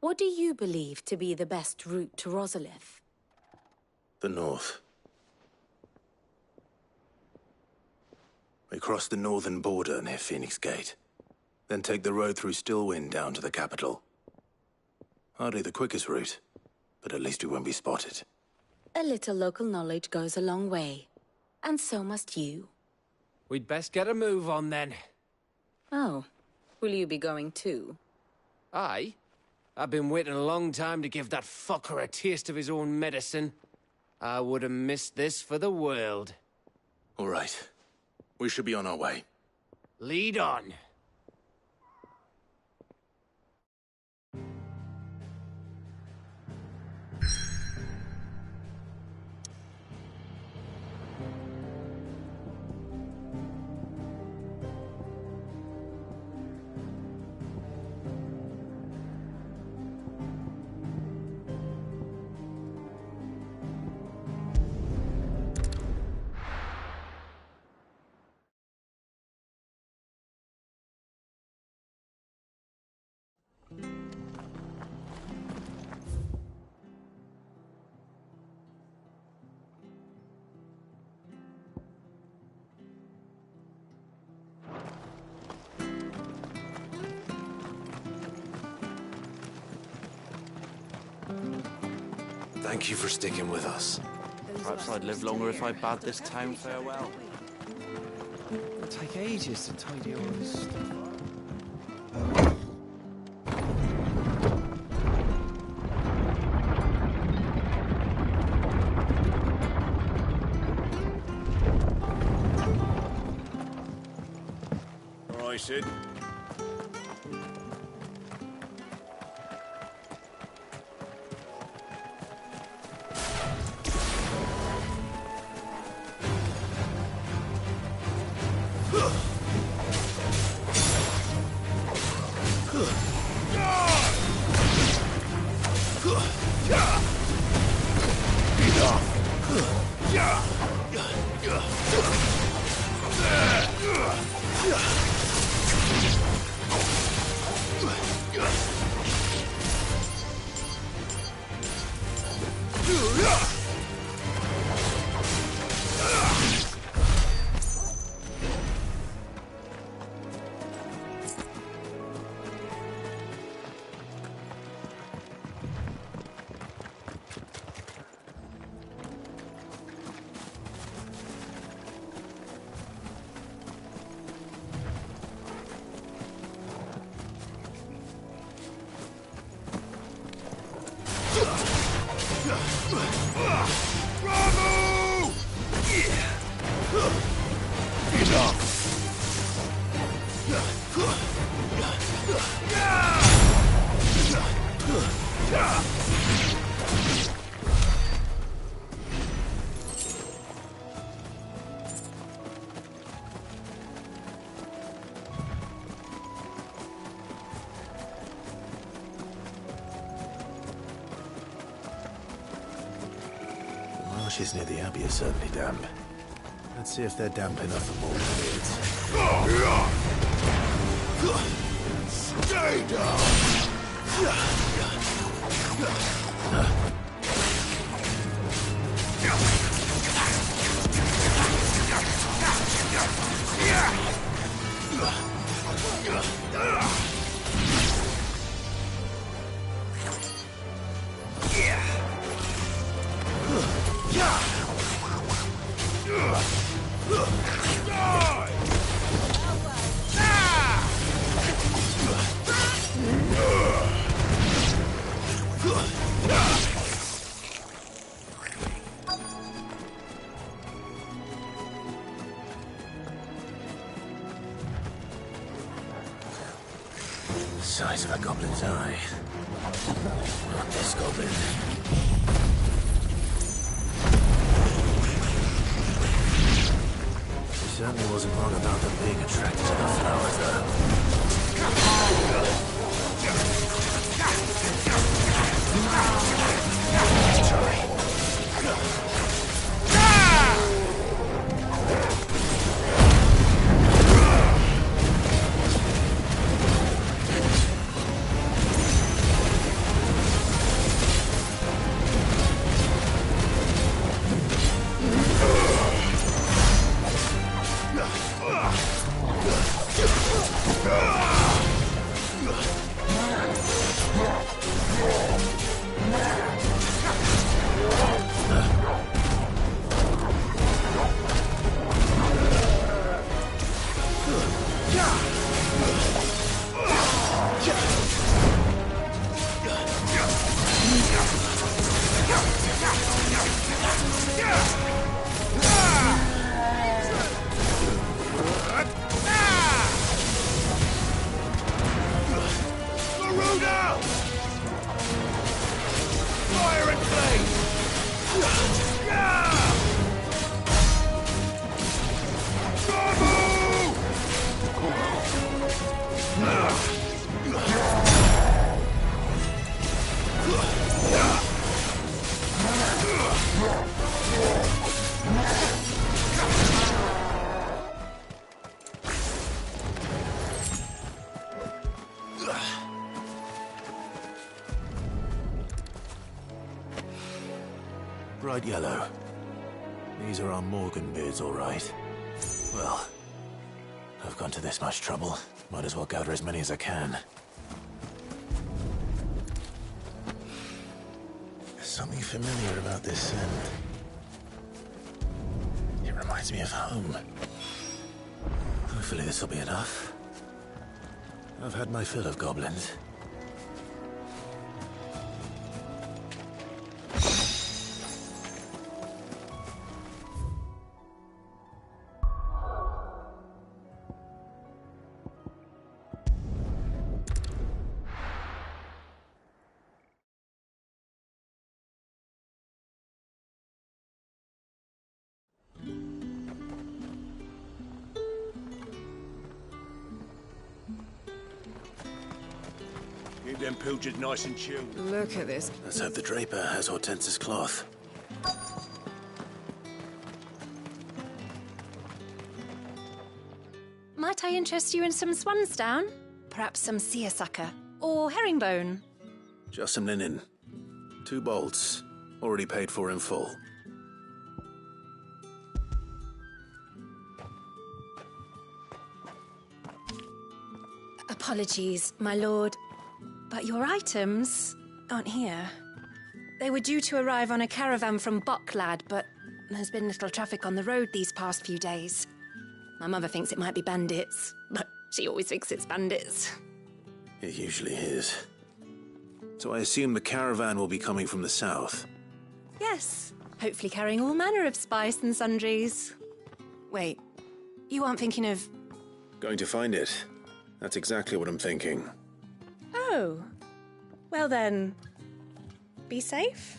what do you believe to be the best route to Rosalith? The north. We cross the northern border near Phoenix Gate, then take the road through Stillwind down to the capital. Hardly the quickest route, but at least we won't be spotted. A little local knowledge goes a long way, and so must you. We'd best get a move on then. Oh, will you be going too? Aye. I've been waiting a long time to give that fucker a taste of his own medicine. I would have missed this for the world. All right. We should be on our way. Lead on. Thank you for sticking with us. Perhaps I'd live longer if I bade this town farewell. It'll take ages to tidy all this stuff up. All right, Sid. Marshes near the Abbey are certainly damp. Let's see if they're damp enough for more kids. Stay down! size of a goblin's eye. Not this goblin. He certainly wasn't wrong about them being attracted to the flowers, though. Try. Bright yellow. These are our Morgan beards, all right. Well, I've gone to this much trouble. Might as well gather as many as I can. There's something familiar about this scent. It reminds me of home. Hopefully this'll be enough. I've had my fill of goblins. Keep them pilchards nice and chilled. Look at this. Let's hope the draper has Hortense's cloth. Might I interest you in some swansdown? Perhaps some seersucker? Or herringbone? Just some linen. 2 bolts. Already paid for in full. Apologies, my lord, but your items aren't here. They were due to arrive on a caravan from Bocklad, but there's been little traffic on the road these past few days. My mother thinks it might be bandits, but she always thinks it's bandits. It usually is. So I assume the caravan will be coming from the south. Yes, hopefully carrying all manner of spice and sundries. Wait, you aren't thinking of... Going to find it. That's exactly what I'm thinking. Oh, well then, be safe.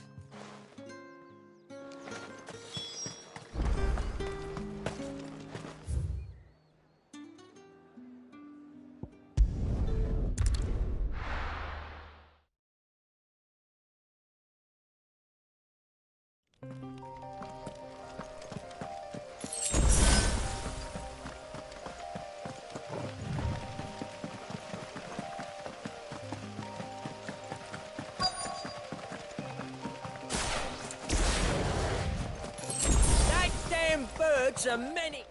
Birds are many.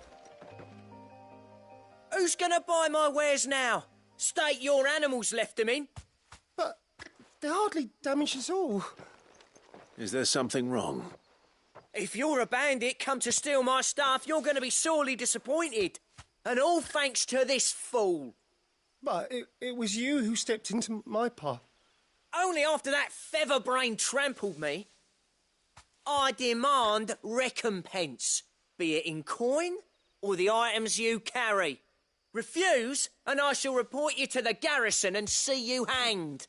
Who's gonna buy my wares now? State your animals left them in. But they hardly damaged us all. Is there something wrong? If you're a bandit come to steal my stuff, you're gonna be sorely disappointed. And all thanks to this fool. But it was you who stepped into my path. Only after that featherbrain trampled me. I demand recompense. Be it in coin or the items you carry. Refuse, and I shall report you to the garrison and see you hanged.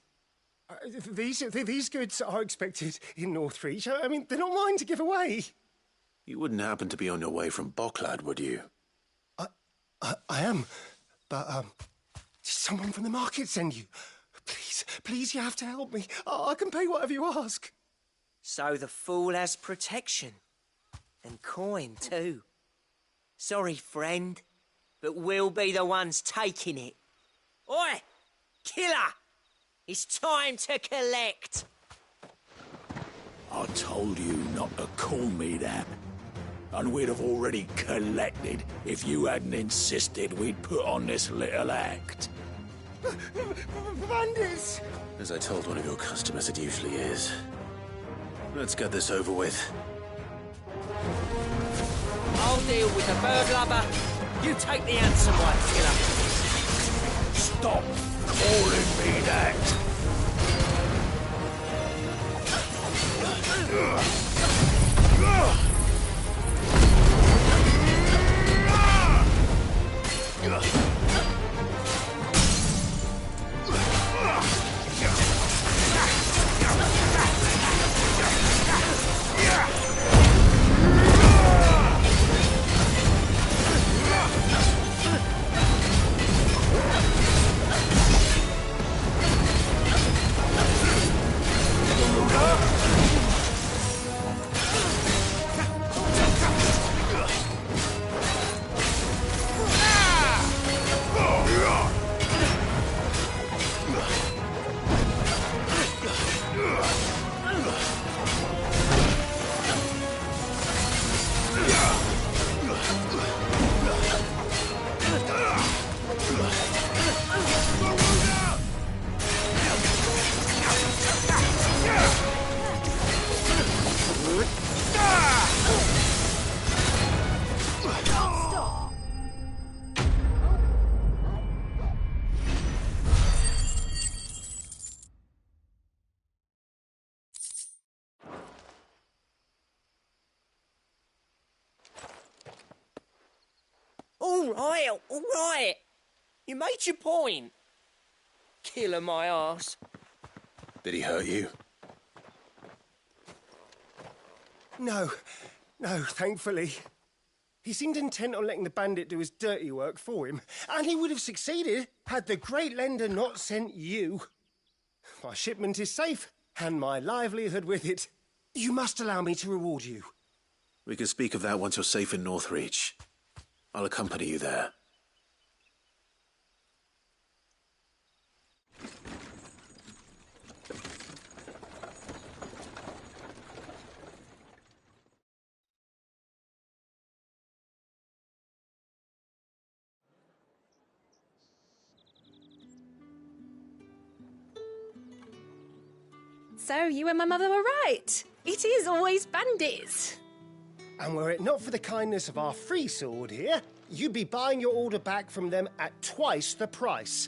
These goods are expected in Northreach. I mean, they're not mine to give away. You wouldn't happen to be on your way from Bocklad, would you? I am, but did someone from the market send you? Please, you have to help me. I can pay whatever you ask. So the fool has protection. And coin, too. Sorry, friend, but we'll be the ones taking it. Oi! Killer! It's time to collect! I told you not to call me that. And we'd have already collected if you hadn't insisted we'd put on this little act. Bandits! As I told one of your customers, it usually is. Let's get this over with. I'll deal with the bird lover. You take the handsome one, killer. Stop calling me that. All right. You made your point. Killer my arse. Did he hurt you? No, thankfully. He seemed intent on letting the bandit do his dirty work for him, and he would have succeeded had the Great Lender not sent you. My shipment is safe, and my livelihood with it. You must allow me to reward you. We can speak of that once you're safe in Northreach. I'll accompany you there. So, you and my mother were right. It is always bandits. And were it not for the kindness of our free sword here, you'd be buying your order back from them at twice the price.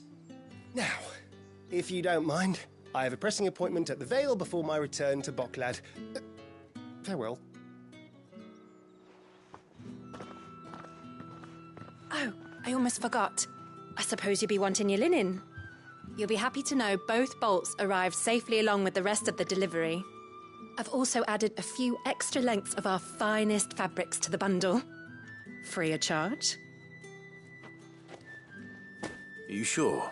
Now, if you don't mind, I have a pressing appointment at the Vale before my return to Bocklad. Farewell. Oh, I almost forgot. I suppose you'll be wanting your linen. You'll be happy to know both bolts arrived safely along with the rest of the delivery. I've also added a few extra lengths of our finest fabrics to the bundle. Free of charge. Are you sure?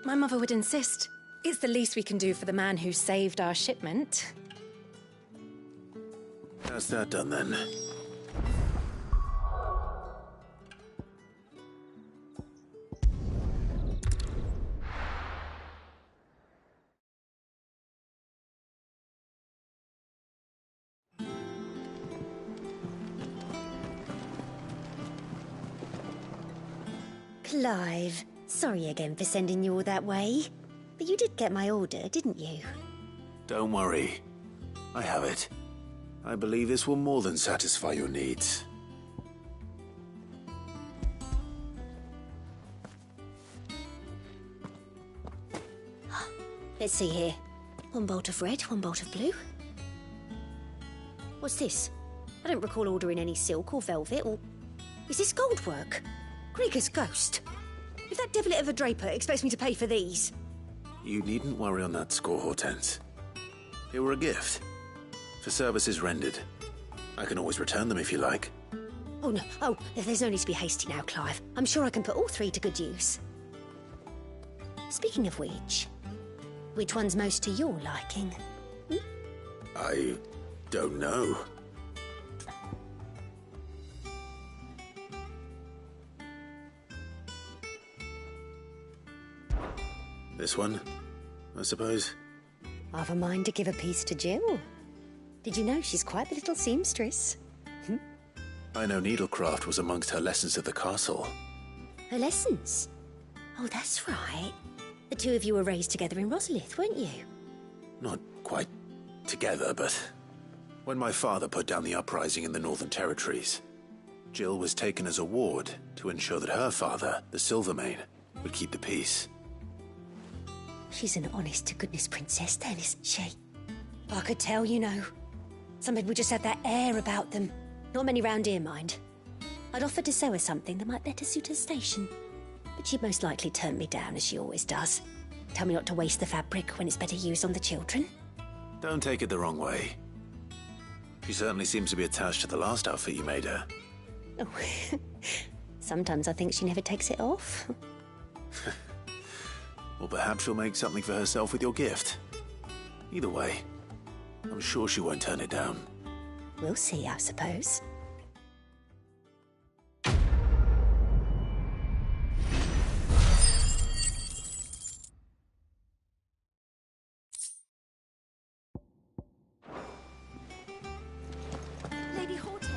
My mother would insist. It's the least we can do for the man who saved our shipment. That's that done then. Clive, sorry again for sending you all that way. But you did get my order, didn't you? Don't worry. I have it. I believe this will more than satisfy your needs. Let's see here. One bolt of red, one bolt of blue. What's this? I don't recall ordering any silk or velvet or... Is this gold work? Grieger's ghost? If that devilet of a draper expects me to pay for these... You needn't worry on that score, Hortense. They were a gift. For services rendered. I can always return them if you like. Oh, no. Oh, there's no need to be hasty now, Clive. I'm sure I can put all three to good use. Speaking of which one's most to your liking? I don't know. This one, I suppose. I've a mind to give a piece to Jill. Did you know she's quite the little seamstress? I know needlecraft was amongst her lessons at the castle. Her lessons? Oh, that's right. The two of you were raised together in Rosalith, weren't you? Not quite together, but when my father put down the uprising in the Northern Territories, Jill was taken as a ward to ensure that her father, the Silvermane, would keep the peace. She's an honest-to-goodness princess then, isn't she? I could tell, you know. Some people just have that air about them. Not many round here, mind. I'd offered to sew her something that might better suit her station. But she'd most likely turn me down, as she always does. Tell me not to waste the fabric when it's better used on the children. Don't take it the wrong way. She certainly seems to be attached to the last outfit you made her. Oh, sometimes I think she never takes it off. Or perhaps she'll make something for herself with your gift. Either way, I'm sure she won't turn it down. We'll see, I suppose. Lady Hortense.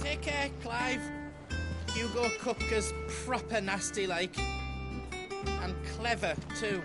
Take care, Clive. Hugo Kupka's proper nasty like. And clever, too.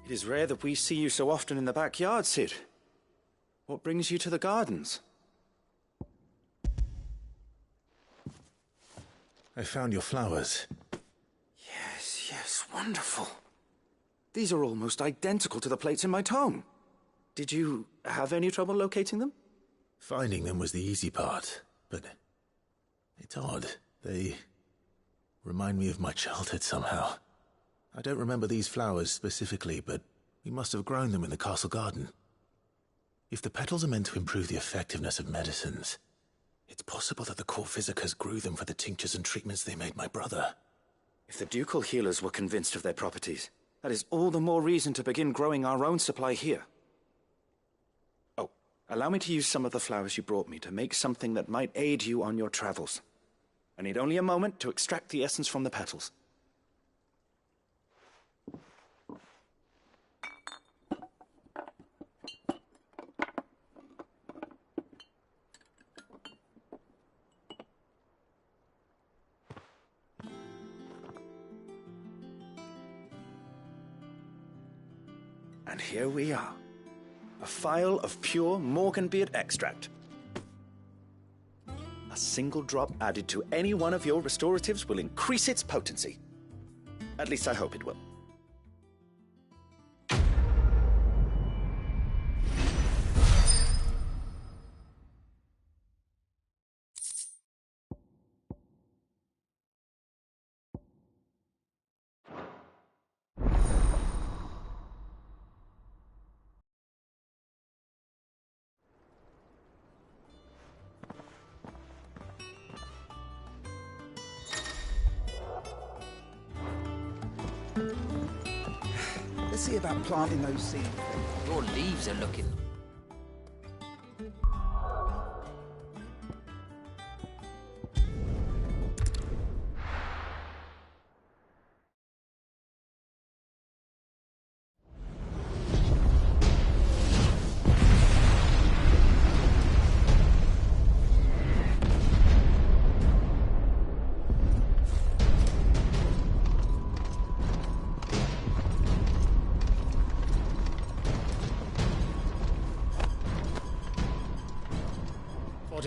It is rare that we see you so often in the backyard, Cid. What brings you to the gardens? I found your flowers. Yes, wonderful. These are almost identical to the plates in my tome. Did you have any trouble locating them? Finding them was the easy part, but it's odd. They remind me of my childhood somehow. I don't remember these flowers specifically, but we must have grown them in the castle garden. If the petals are meant to improve the effectiveness of medicines, it's possible that the court physicers grew them for the tinctures and treatments they made my brother. If the ducal healers were convinced of their properties, that is all the more reason to begin growing our own supply here. Oh, allow me to use some of the flowers you brought me to make something that might aid you on your travels. I need only a moment to extract the essence from the petals. And here we are. A phial of pure Morganbeard extract. A single drop added to any one of your restoratives will increase its potency. At least I hope it will. Let's see about planting those seeds. Your leaves are looking...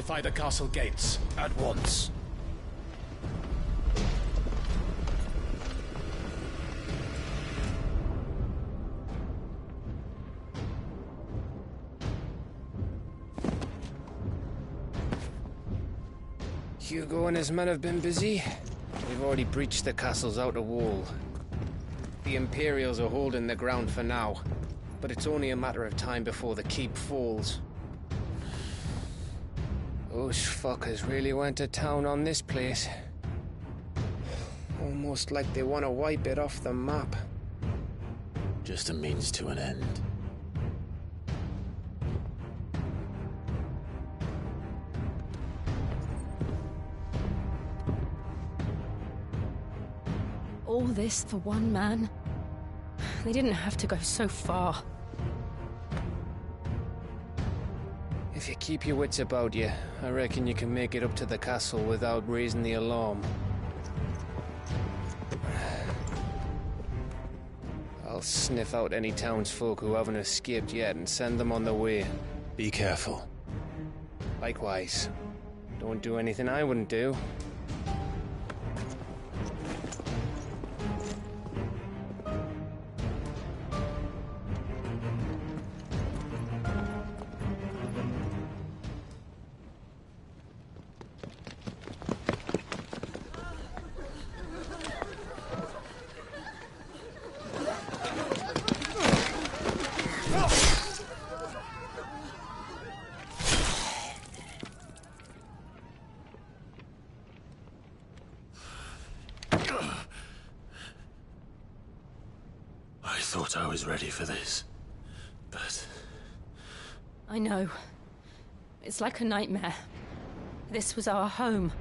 fortify the castle gates at once. Hugo and his men have been busy. They've already breached the castle's outer wall. The Imperials are holding the ground for now, but it's only a matter of time before the keep falls. Those fuckers really went to town on this place. Almost like they want to wipe it off the map. Just a means to an end. All this for one man? They didn't have to go so far. If you keep your wits about you, I reckon you can make it up to the castle without raising the alarm. I'll sniff out any townsfolk who haven't escaped yet and send them on their way. Be careful. Likewise. Don't do anything I wouldn't do. I thought I was ready for this, but... I know. It's like a nightmare. This was our home.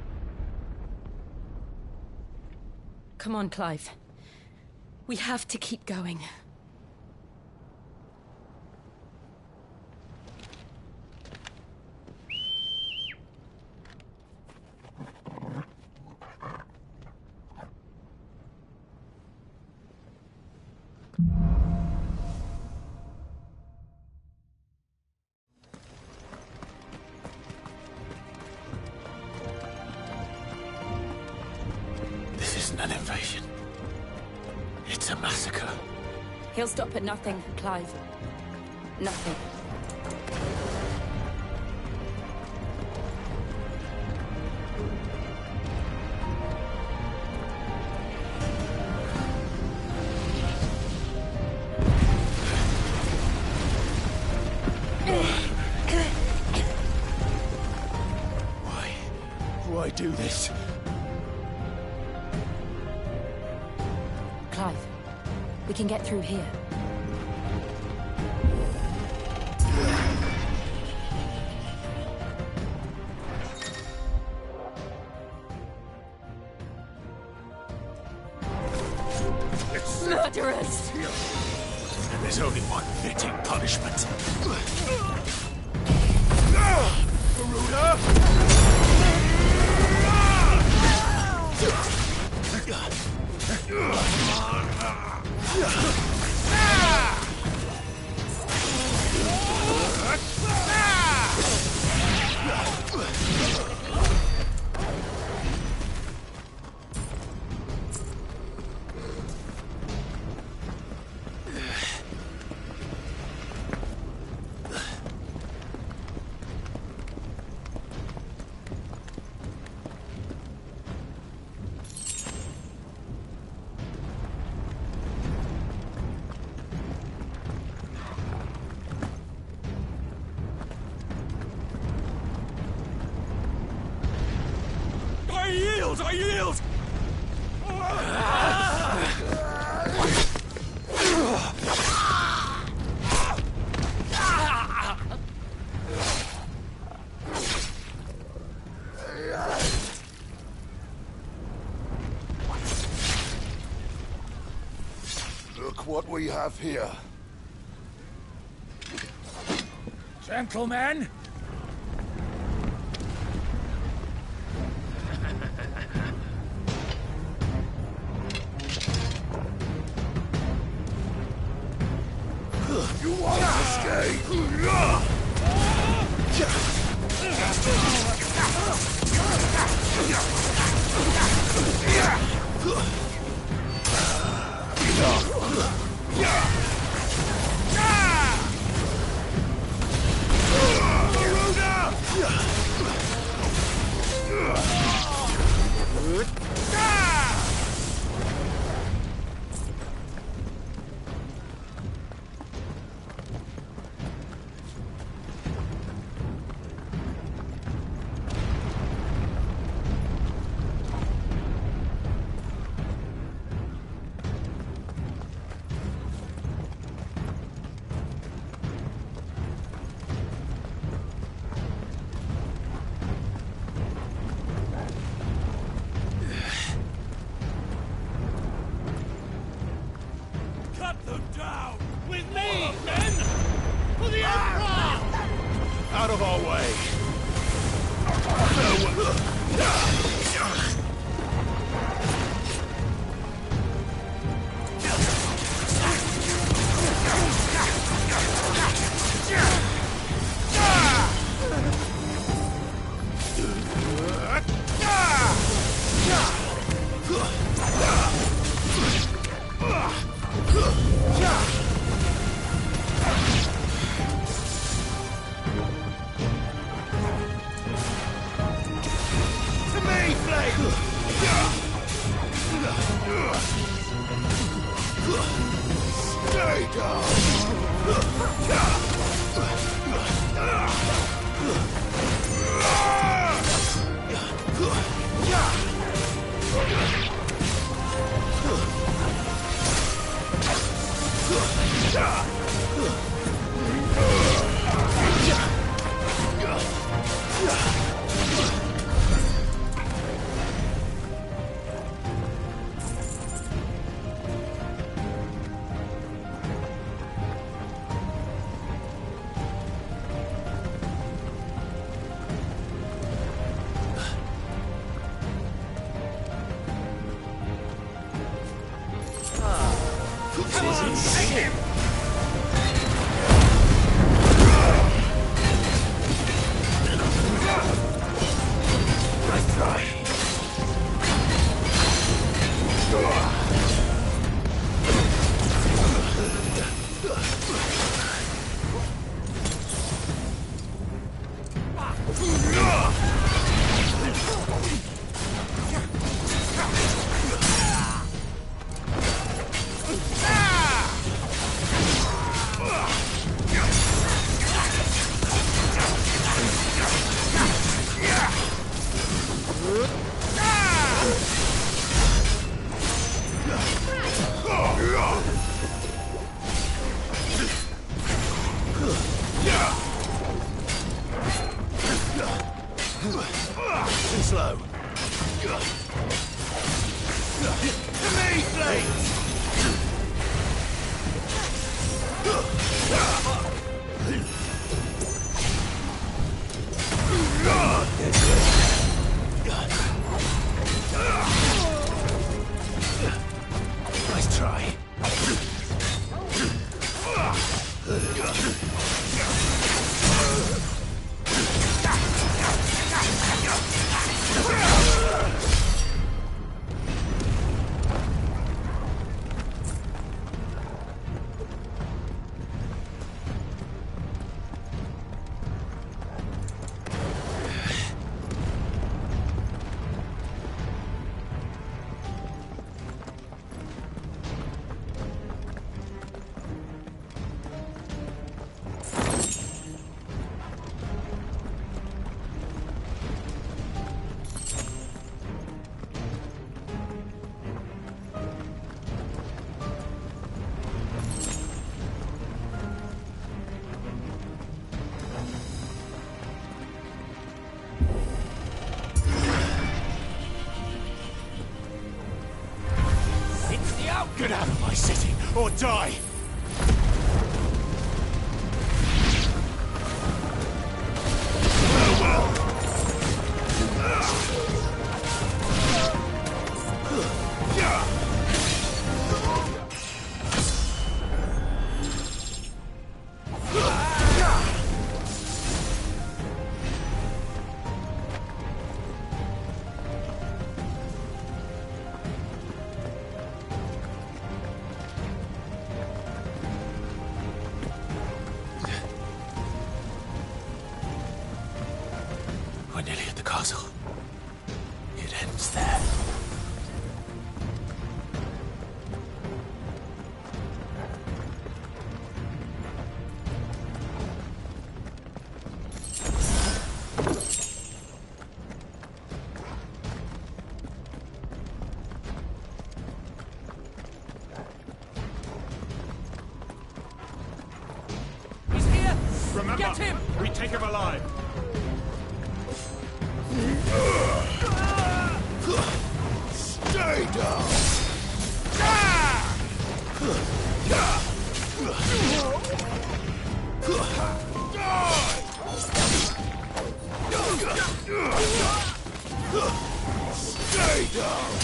Come on, Clive. We have to keep going. This isn't an invasion. It's a massacre. He'll stop at nothing, Clive. Nothing. Why do this? Clive, we can get through here. Murderers! There's only one fitting punishment. I yield! Look what we have here. Gentlemen! You want to escape? Cut them down! With me, men! For the Emperor! Out of our way! To me, Flame! Stay Take him! Nice try. Too slow. To me, Flame! Nice try. Get out of my city, or die! Remember, Get him! we take him alive. Stay down! Stay down!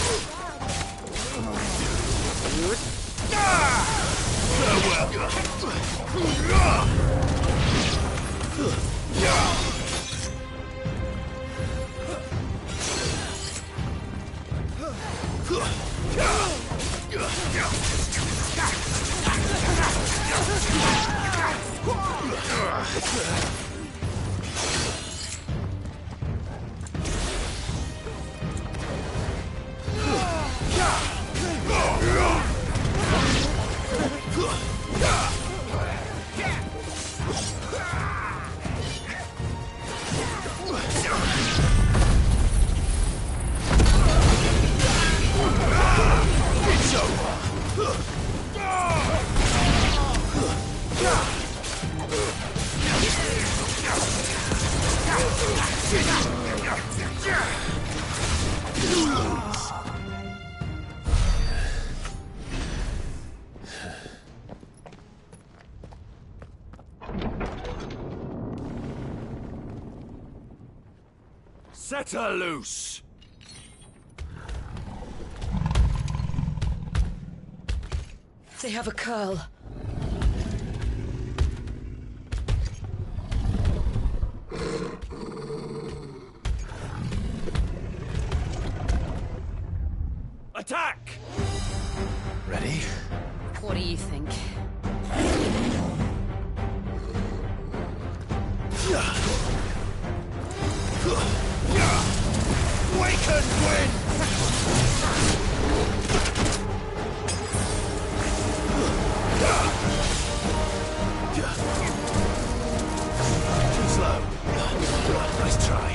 Set her loose! They have a curl. Attack! Ready? What do you think? Waken, Gwyn! Too slow. Nice try.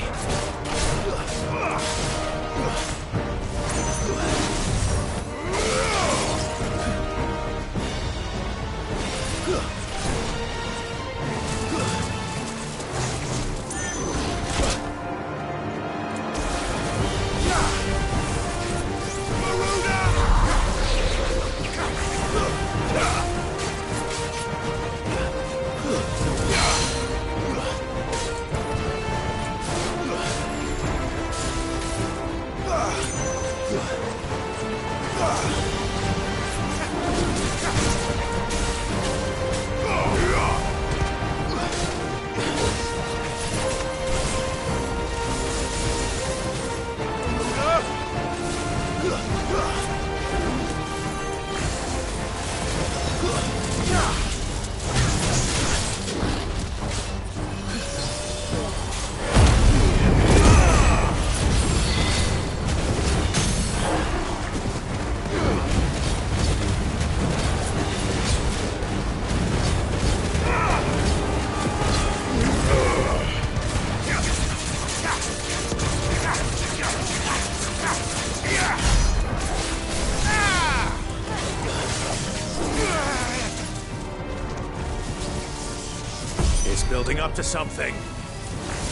It's building up to something.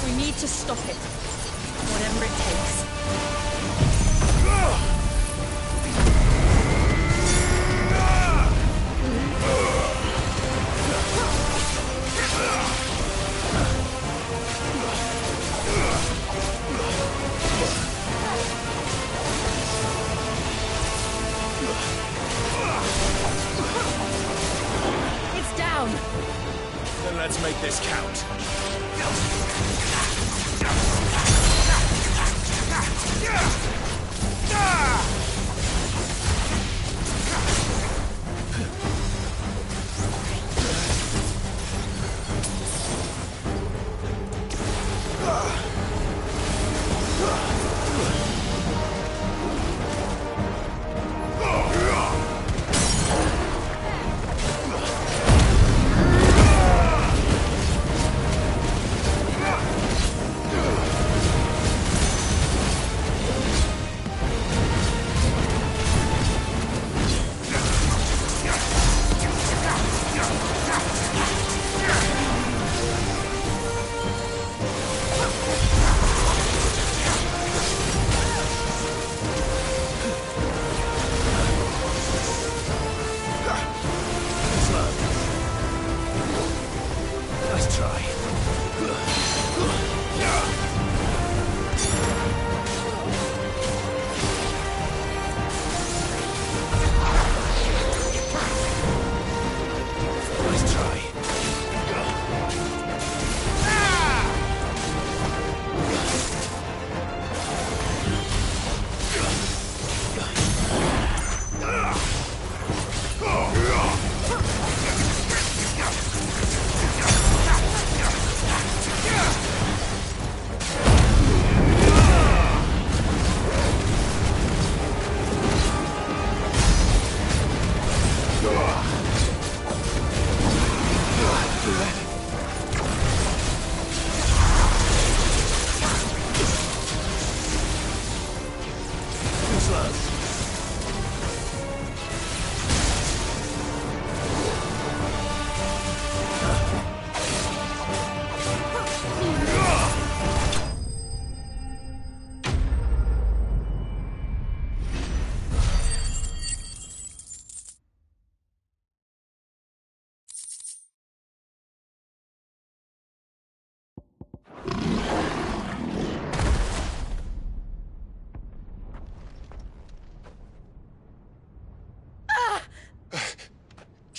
We need to stop it. Whatever it takes. It's down! Then let's make this count.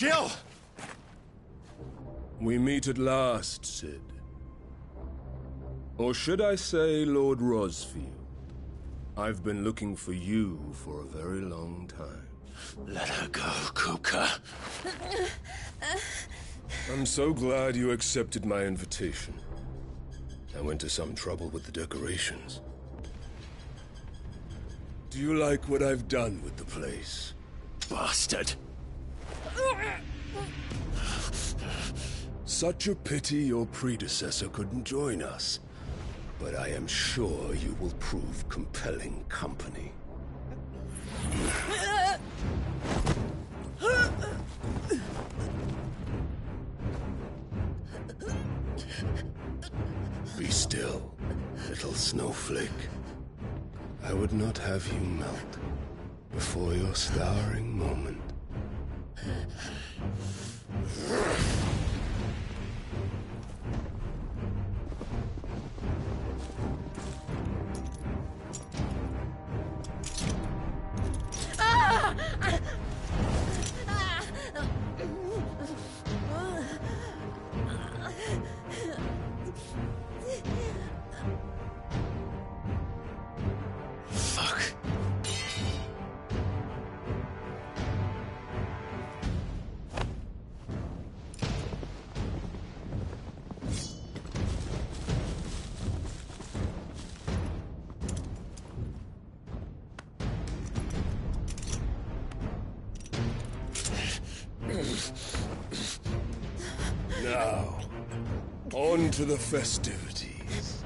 Jill! We meet at last, Sid. Or should I say, Lord Rosfield? I've been looking for you for a very long time. Let her go, Kupka. I'm so glad you accepted my invitation. I went to some trouble with the decorations. Do you like what I've done with the place? Bastard! Such a pity your predecessor couldn't join us. But I am sure you will prove compelling company. Be still, little snowflake. I would not have you melt before your starring moment. Fuck. Now, on to the festivities.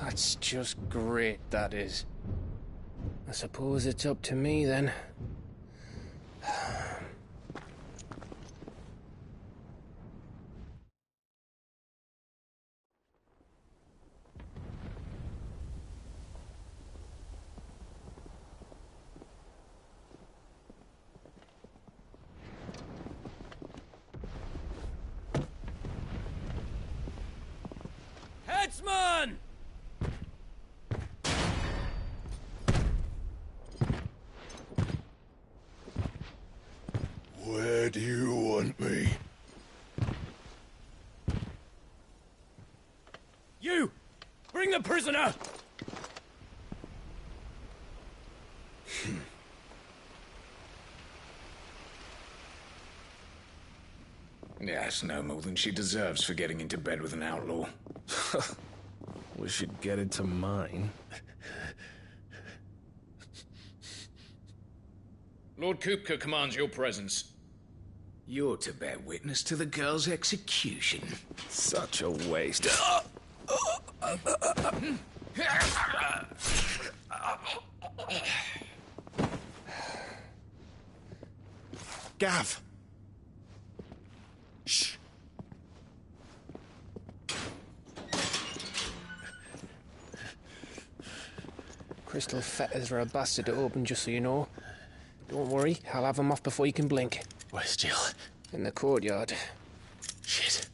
That's just great, that is. I suppose it's up to me, then. Headsman! Where do you want me? You! Bring the prisoner! Yes, no more than she deserves for getting into bed with an outlaw. We should get into mine. Lord Kupka commands your presence. You're to bear witness to the girl's execution. Such a waste. Gav! Shh! Crystal fetters are a bastard to open, just so you know. Don't worry, I'll have them off before you can blink. Where's Jill? In the courtyard. Shit.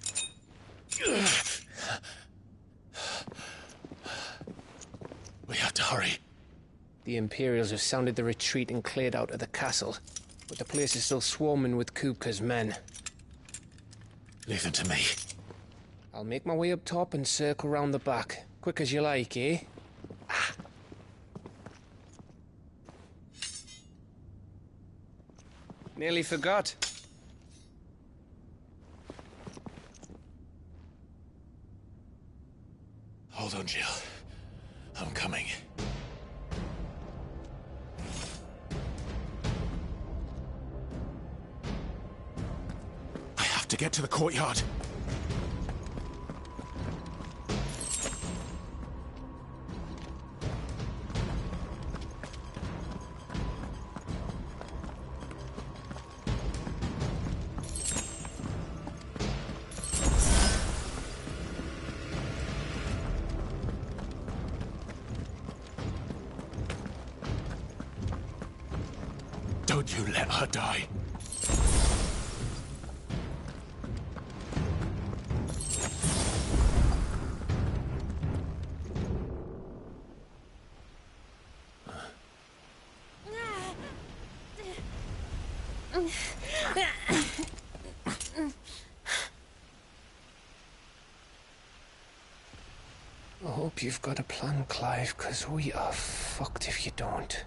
We have to hurry. The Imperials have sounded the retreat and cleared out of the castle, but the place is still swarming with Kupka's men. Leave them to me. I'll make my way up top and circle round the back. Quick as you like, eh? Nearly forgot. Hold on, Jill. I'm coming. I have to get to the courtyard. Would you let her die? I hope you've got a plan, Clive, because we are fucked if you don't.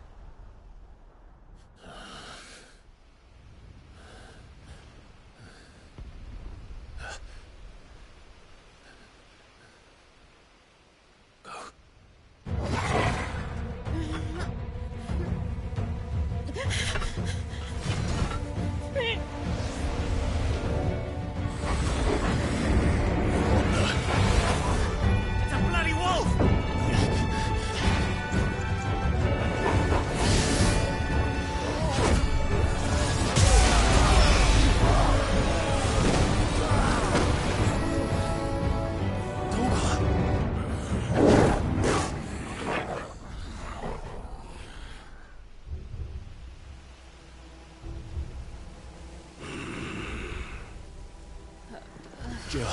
Jill,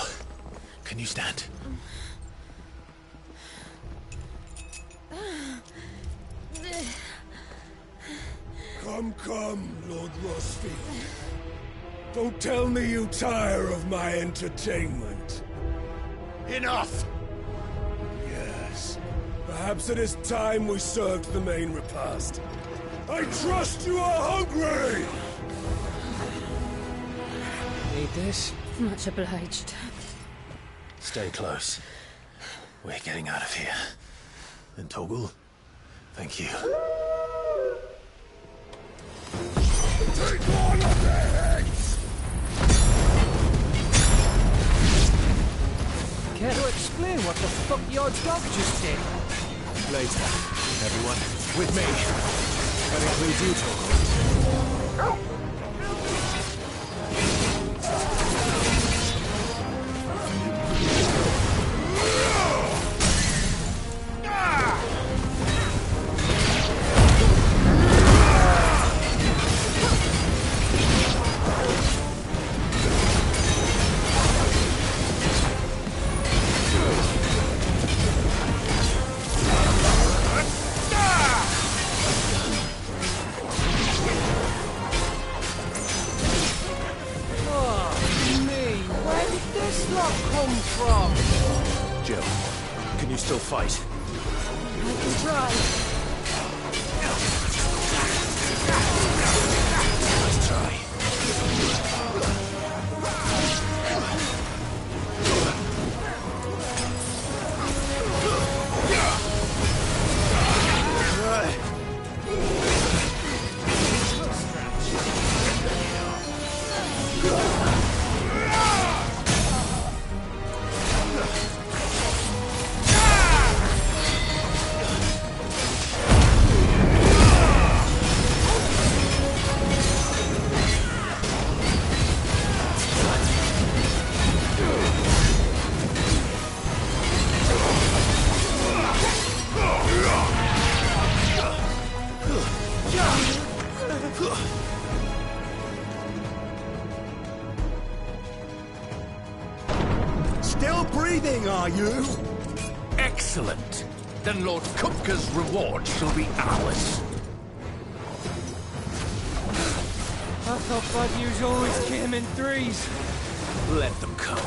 can you stand? Come, Lord Rossfield. Don't tell me you tire of my entertainment. Enough! Yes. Perhaps it is time we served the main repast. I trust you are hungry! Need this? Much obliged. Stay close. We're getting out of here. And Toggle, thank you. Take one of their heads! Care to explain what the fuck your dog just did? Later, everyone. With me. That includes you, Toggle. Jill, can you still fight? I can try. Let's try. Still breathing, are you? Excellent. Then Lord Kupka's reward shall be ours. I thought bad news always came in threes. Let them come.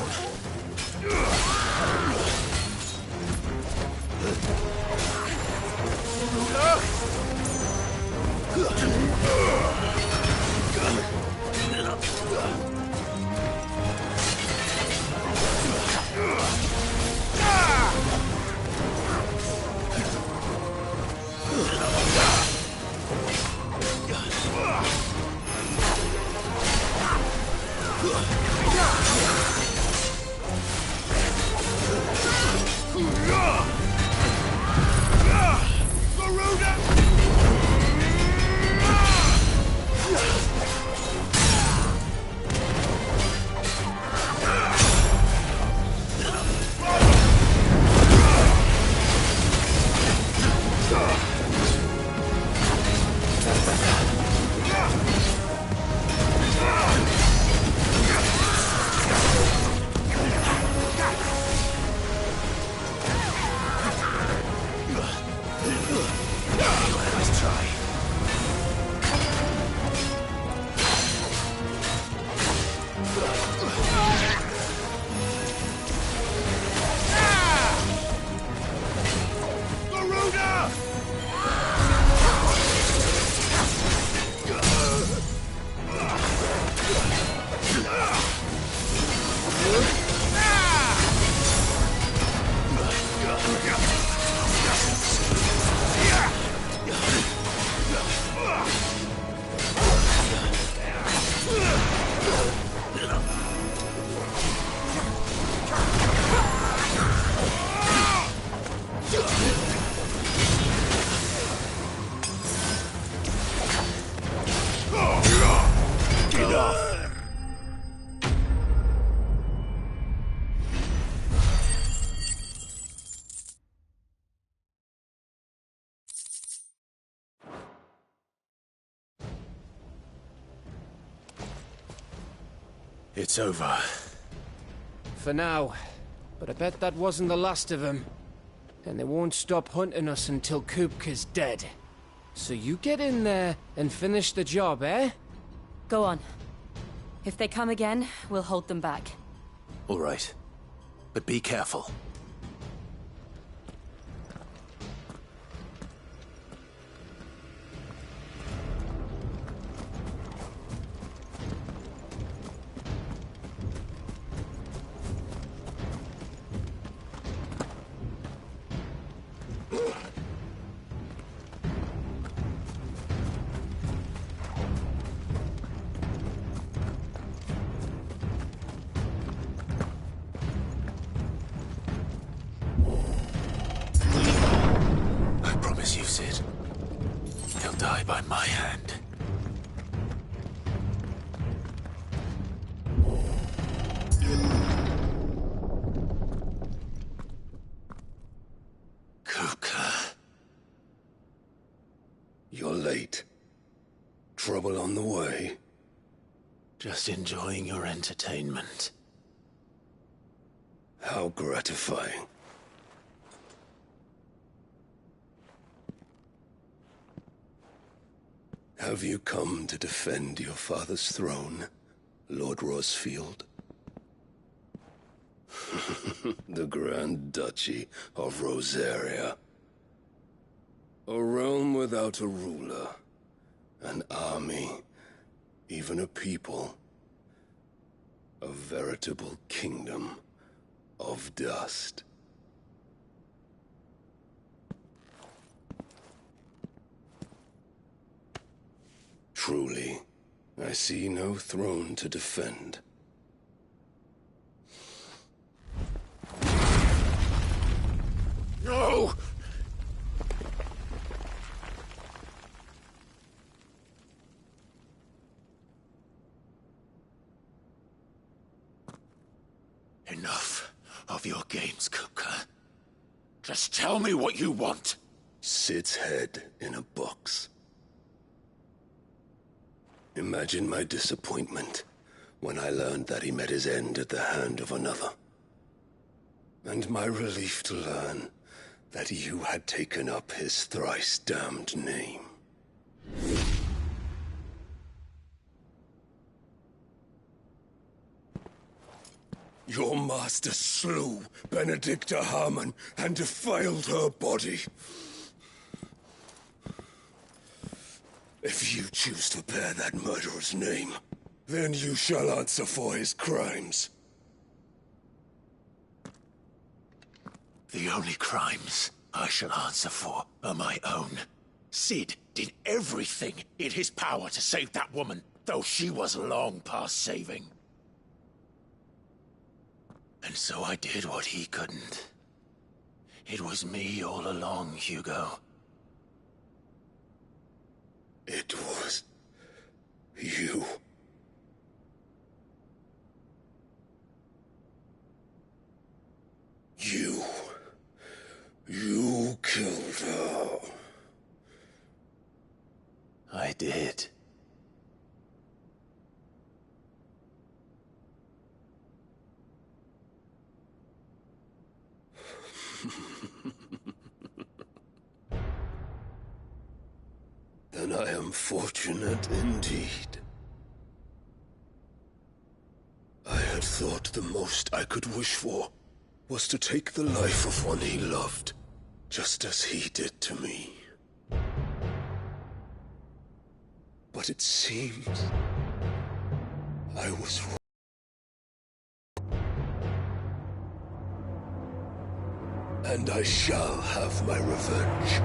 It's over. For now. But I bet that wasn't the last of them. And they won't stop hunting us until Kupka's dead. So you get in there and finish the job, eh? Go on. If they come again, we'll hold them back. All right. But be careful. You, Sid. He'll die by my hand. Kupka. You're late. Trouble on the way? Just enjoying your entertainment. How gratifying. Have you come to defend your father's throne, Lord Rosfield? The Grand Duchy of Rosaria. A realm without a ruler, an army, even a people. A veritable kingdom of dust. Truly, I see no throne to defend. No! Enough of your games, Kupka. Just tell me what you want. Sid's head in a box. Imagine my disappointment when I learned that he met his end at the hand of another. And my relief to learn that you had taken up his thrice-damned name. Your master slew Benedicta Harmon and defiled her body. If you choose to bear that murderer's name, then you shall answer for his crimes. The only crimes I shall answer for are my own. Sid did everything in his power to save that woman, though she was long past saving. And so I did what he couldn't. It was me all along, Hugo. It was you. You killed her. I did. Then I am fortunate indeed. I had thought the most I could wish for was to take the life of one he loved, just as he did to me. But it seems I was wrong. And I shall have my revenge.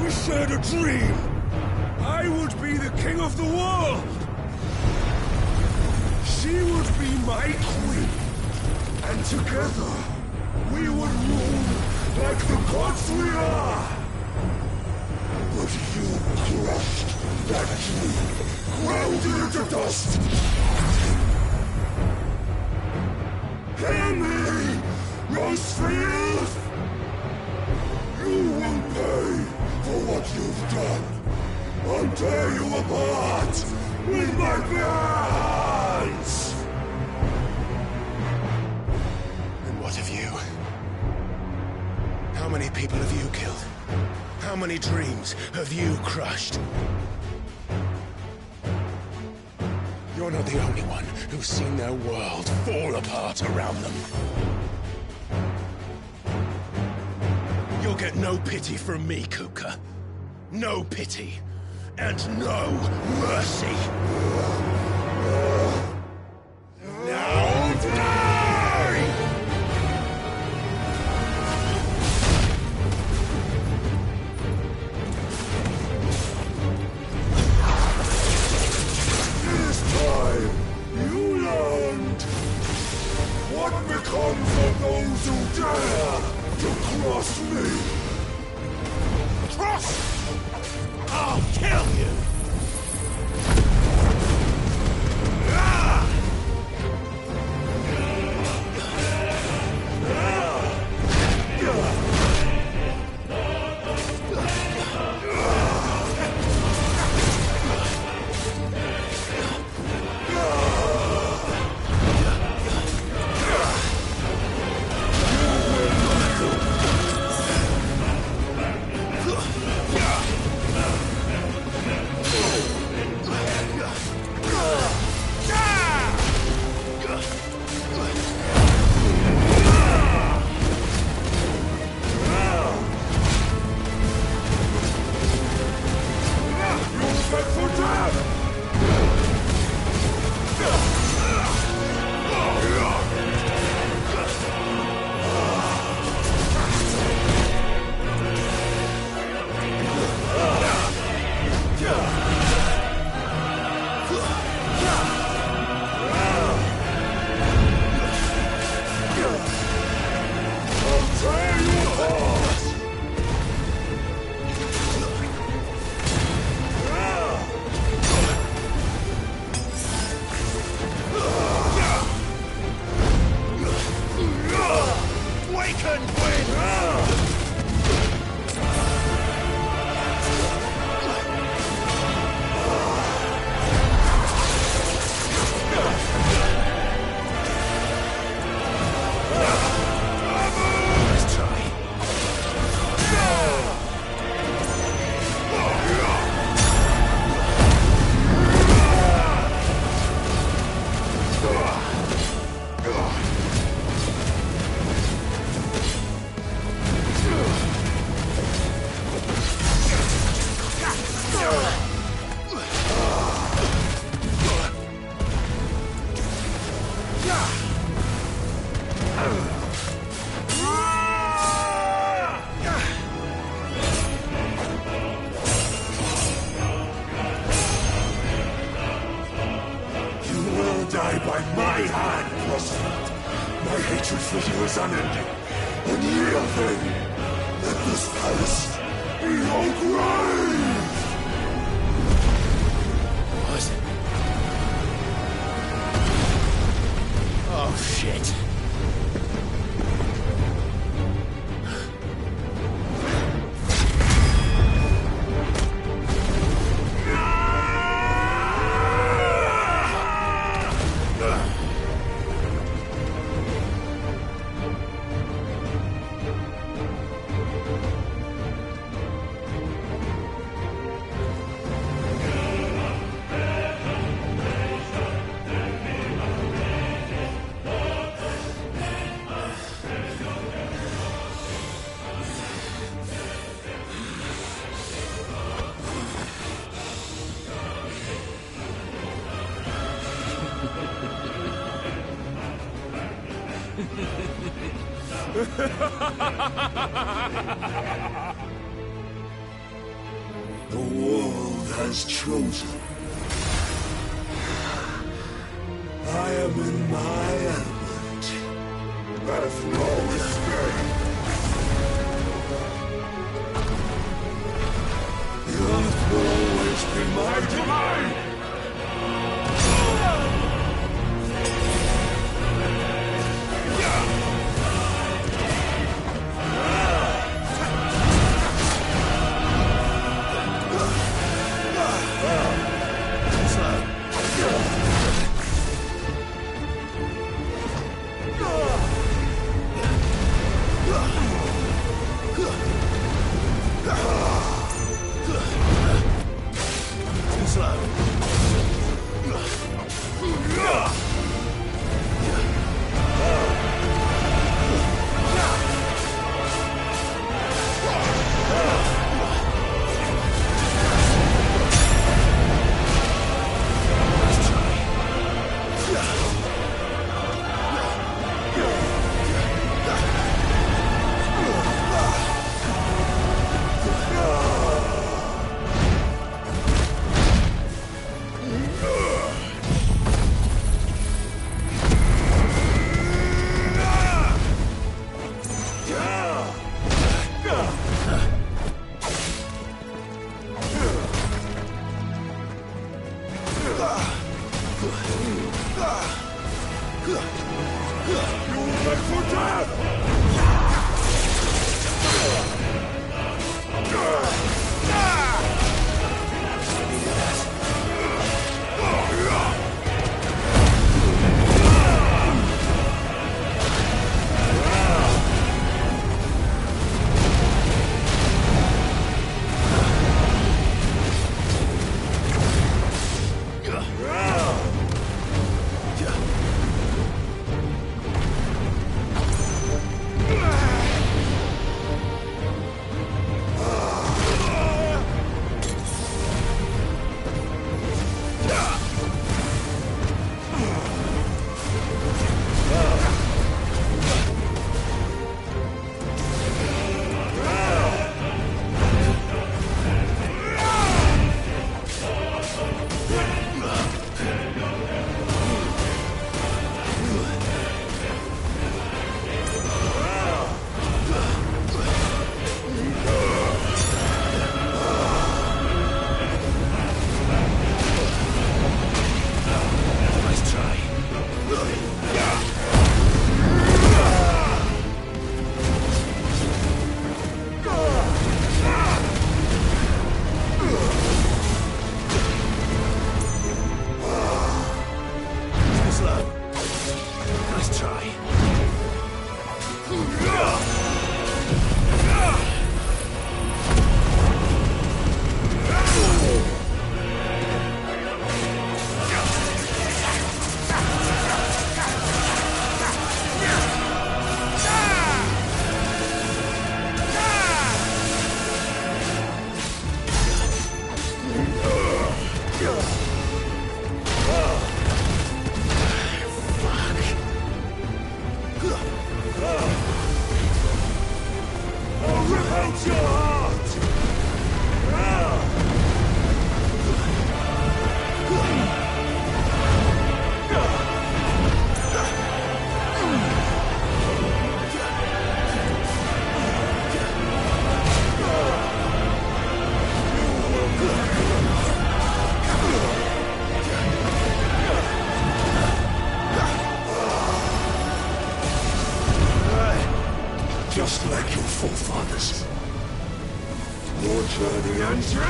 We shared a dream. I would be the king of the world. She would be my queen. And together, we would rule like the gods we are. But you crushed that dream, ground it into dust. Hear me, Rosefield! You will pay for what you've done. I'll tear you apart with my bare hands! And what of you? How many people have you killed? How many dreams have you crushed? You're not the only one who's seen their world fall apart around them. You'll get no pity from me, Kupka. No pity. And no mercy. Now die! This time, you learned what becomes of those who dare to cross me. Cross! I'll kill you! The world has chosen. I am in my element. There's no escape. The earth will always be my domain. Just like your forefathers. Your journey ends here!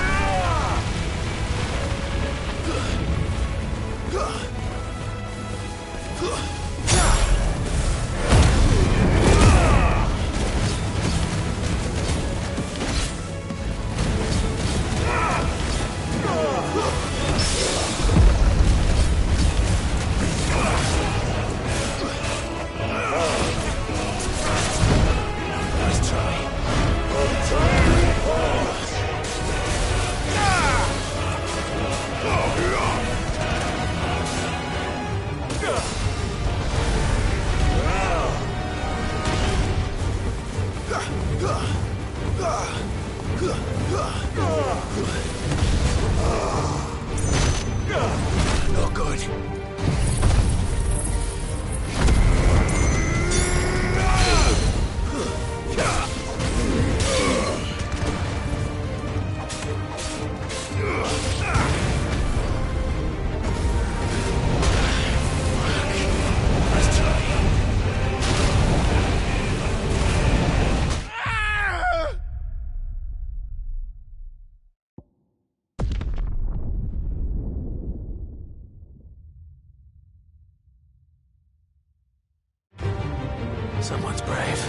Not good. Someone's brave.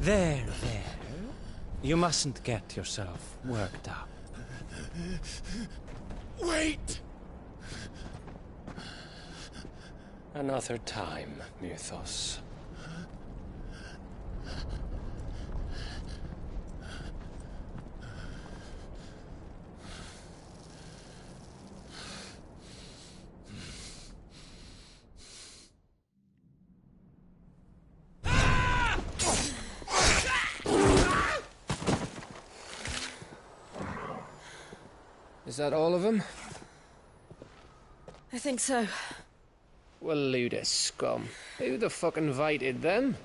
There. You mustn't get yourself worked up. Wait! Another time, Mythos. Is that all of them? I think so. Well, load of scum. Who the fuck invited them?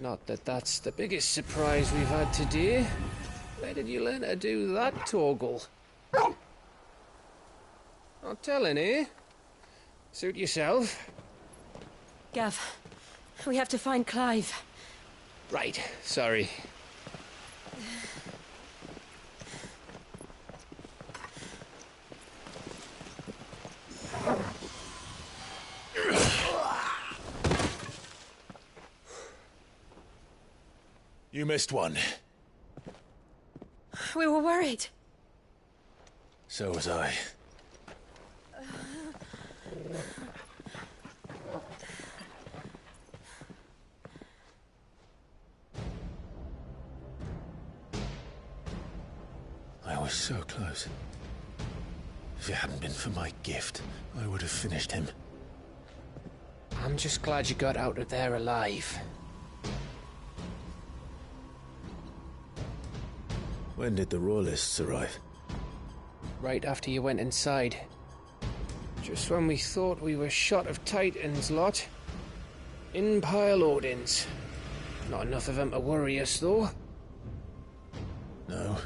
Not that that's the biggest surprise we've had today. Where did you learn to do that, Torgal? Not telling, eh? Suit yourself. Gav, we have to find Clive. Right, sorry. You missed one. We were worried. So was I. I was so close. If it hadn't been for my gift, I would have finished him. I'm just glad you got out of there alive. When did the Royalists arrive? Right after you went inside. Just when we thought we were shot of Titans, lot. In pile Odins. Not enough of them to worry us, though. No.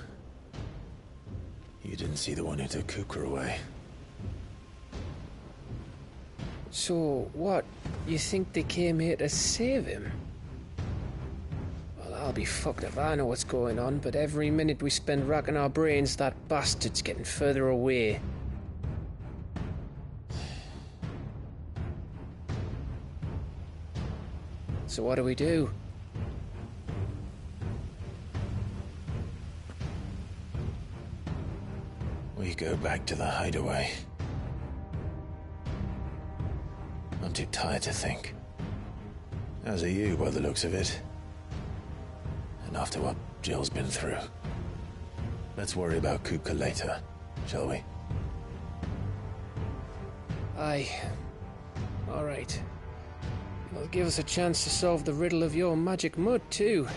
You didn't see the one who took Kupka away. So, what? You think they came here to save him? Well, I'll be fucked if I know what's going on, but every minute we spend racking our brains, that bastard's getting further away. So what do we do? We go back to the hideaway. I'm too tired to think. As are you, by the looks of it. And after what Jill's been through. Let's worry about Kupka later, shall we? Aye. All right. It'll give us a chance to solve the riddle of your magic mud, too.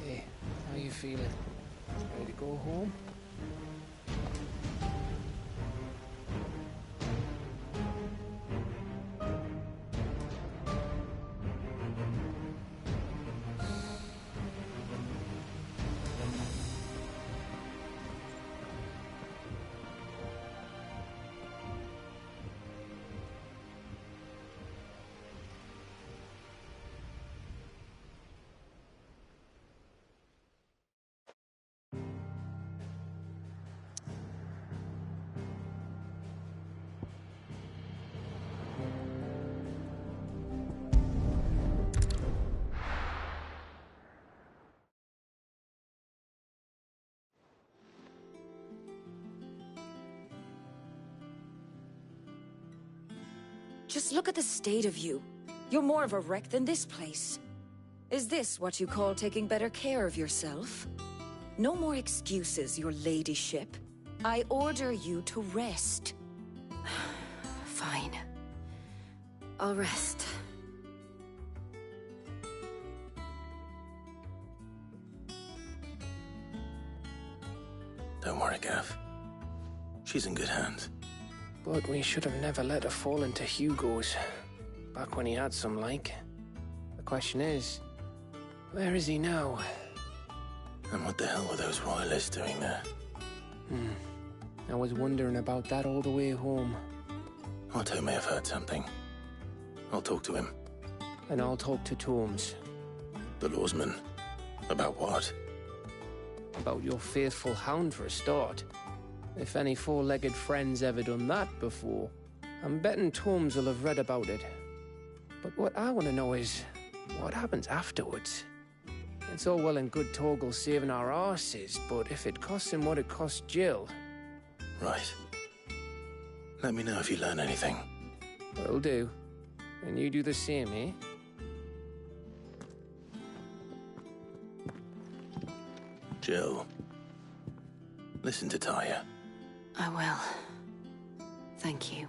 Hey, how you feeling? Ready to go home? Just look at the state of you. You're more of a wreck than this place. Is this what you call taking better care of yourself? No more excuses, your ladyship. I order you to rest. Fine. I'll rest. Don't worry, Gav. She's in good hands. But we should have never let her fall into Hugo's. Back when he had some, like. The question is, where is he now? And what the hell were those royalists doing there? I was wondering about that all the way home. Otto may have heard something. I'll talk to him. And I'll talk to Tomes. The lawsman. About what? About your faithful hound for a start. If any four-legged friend's ever done that before, I'm betting Tomes will have read about it. But what I want to know is, what happens afterwards? It's all well and good Torgal saving our arses, but if it costs him what it cost Jill... Right. Let me know if you learn anything. Will do. And you do the same, eh? Jill, listen to Taya. I will. Thank you.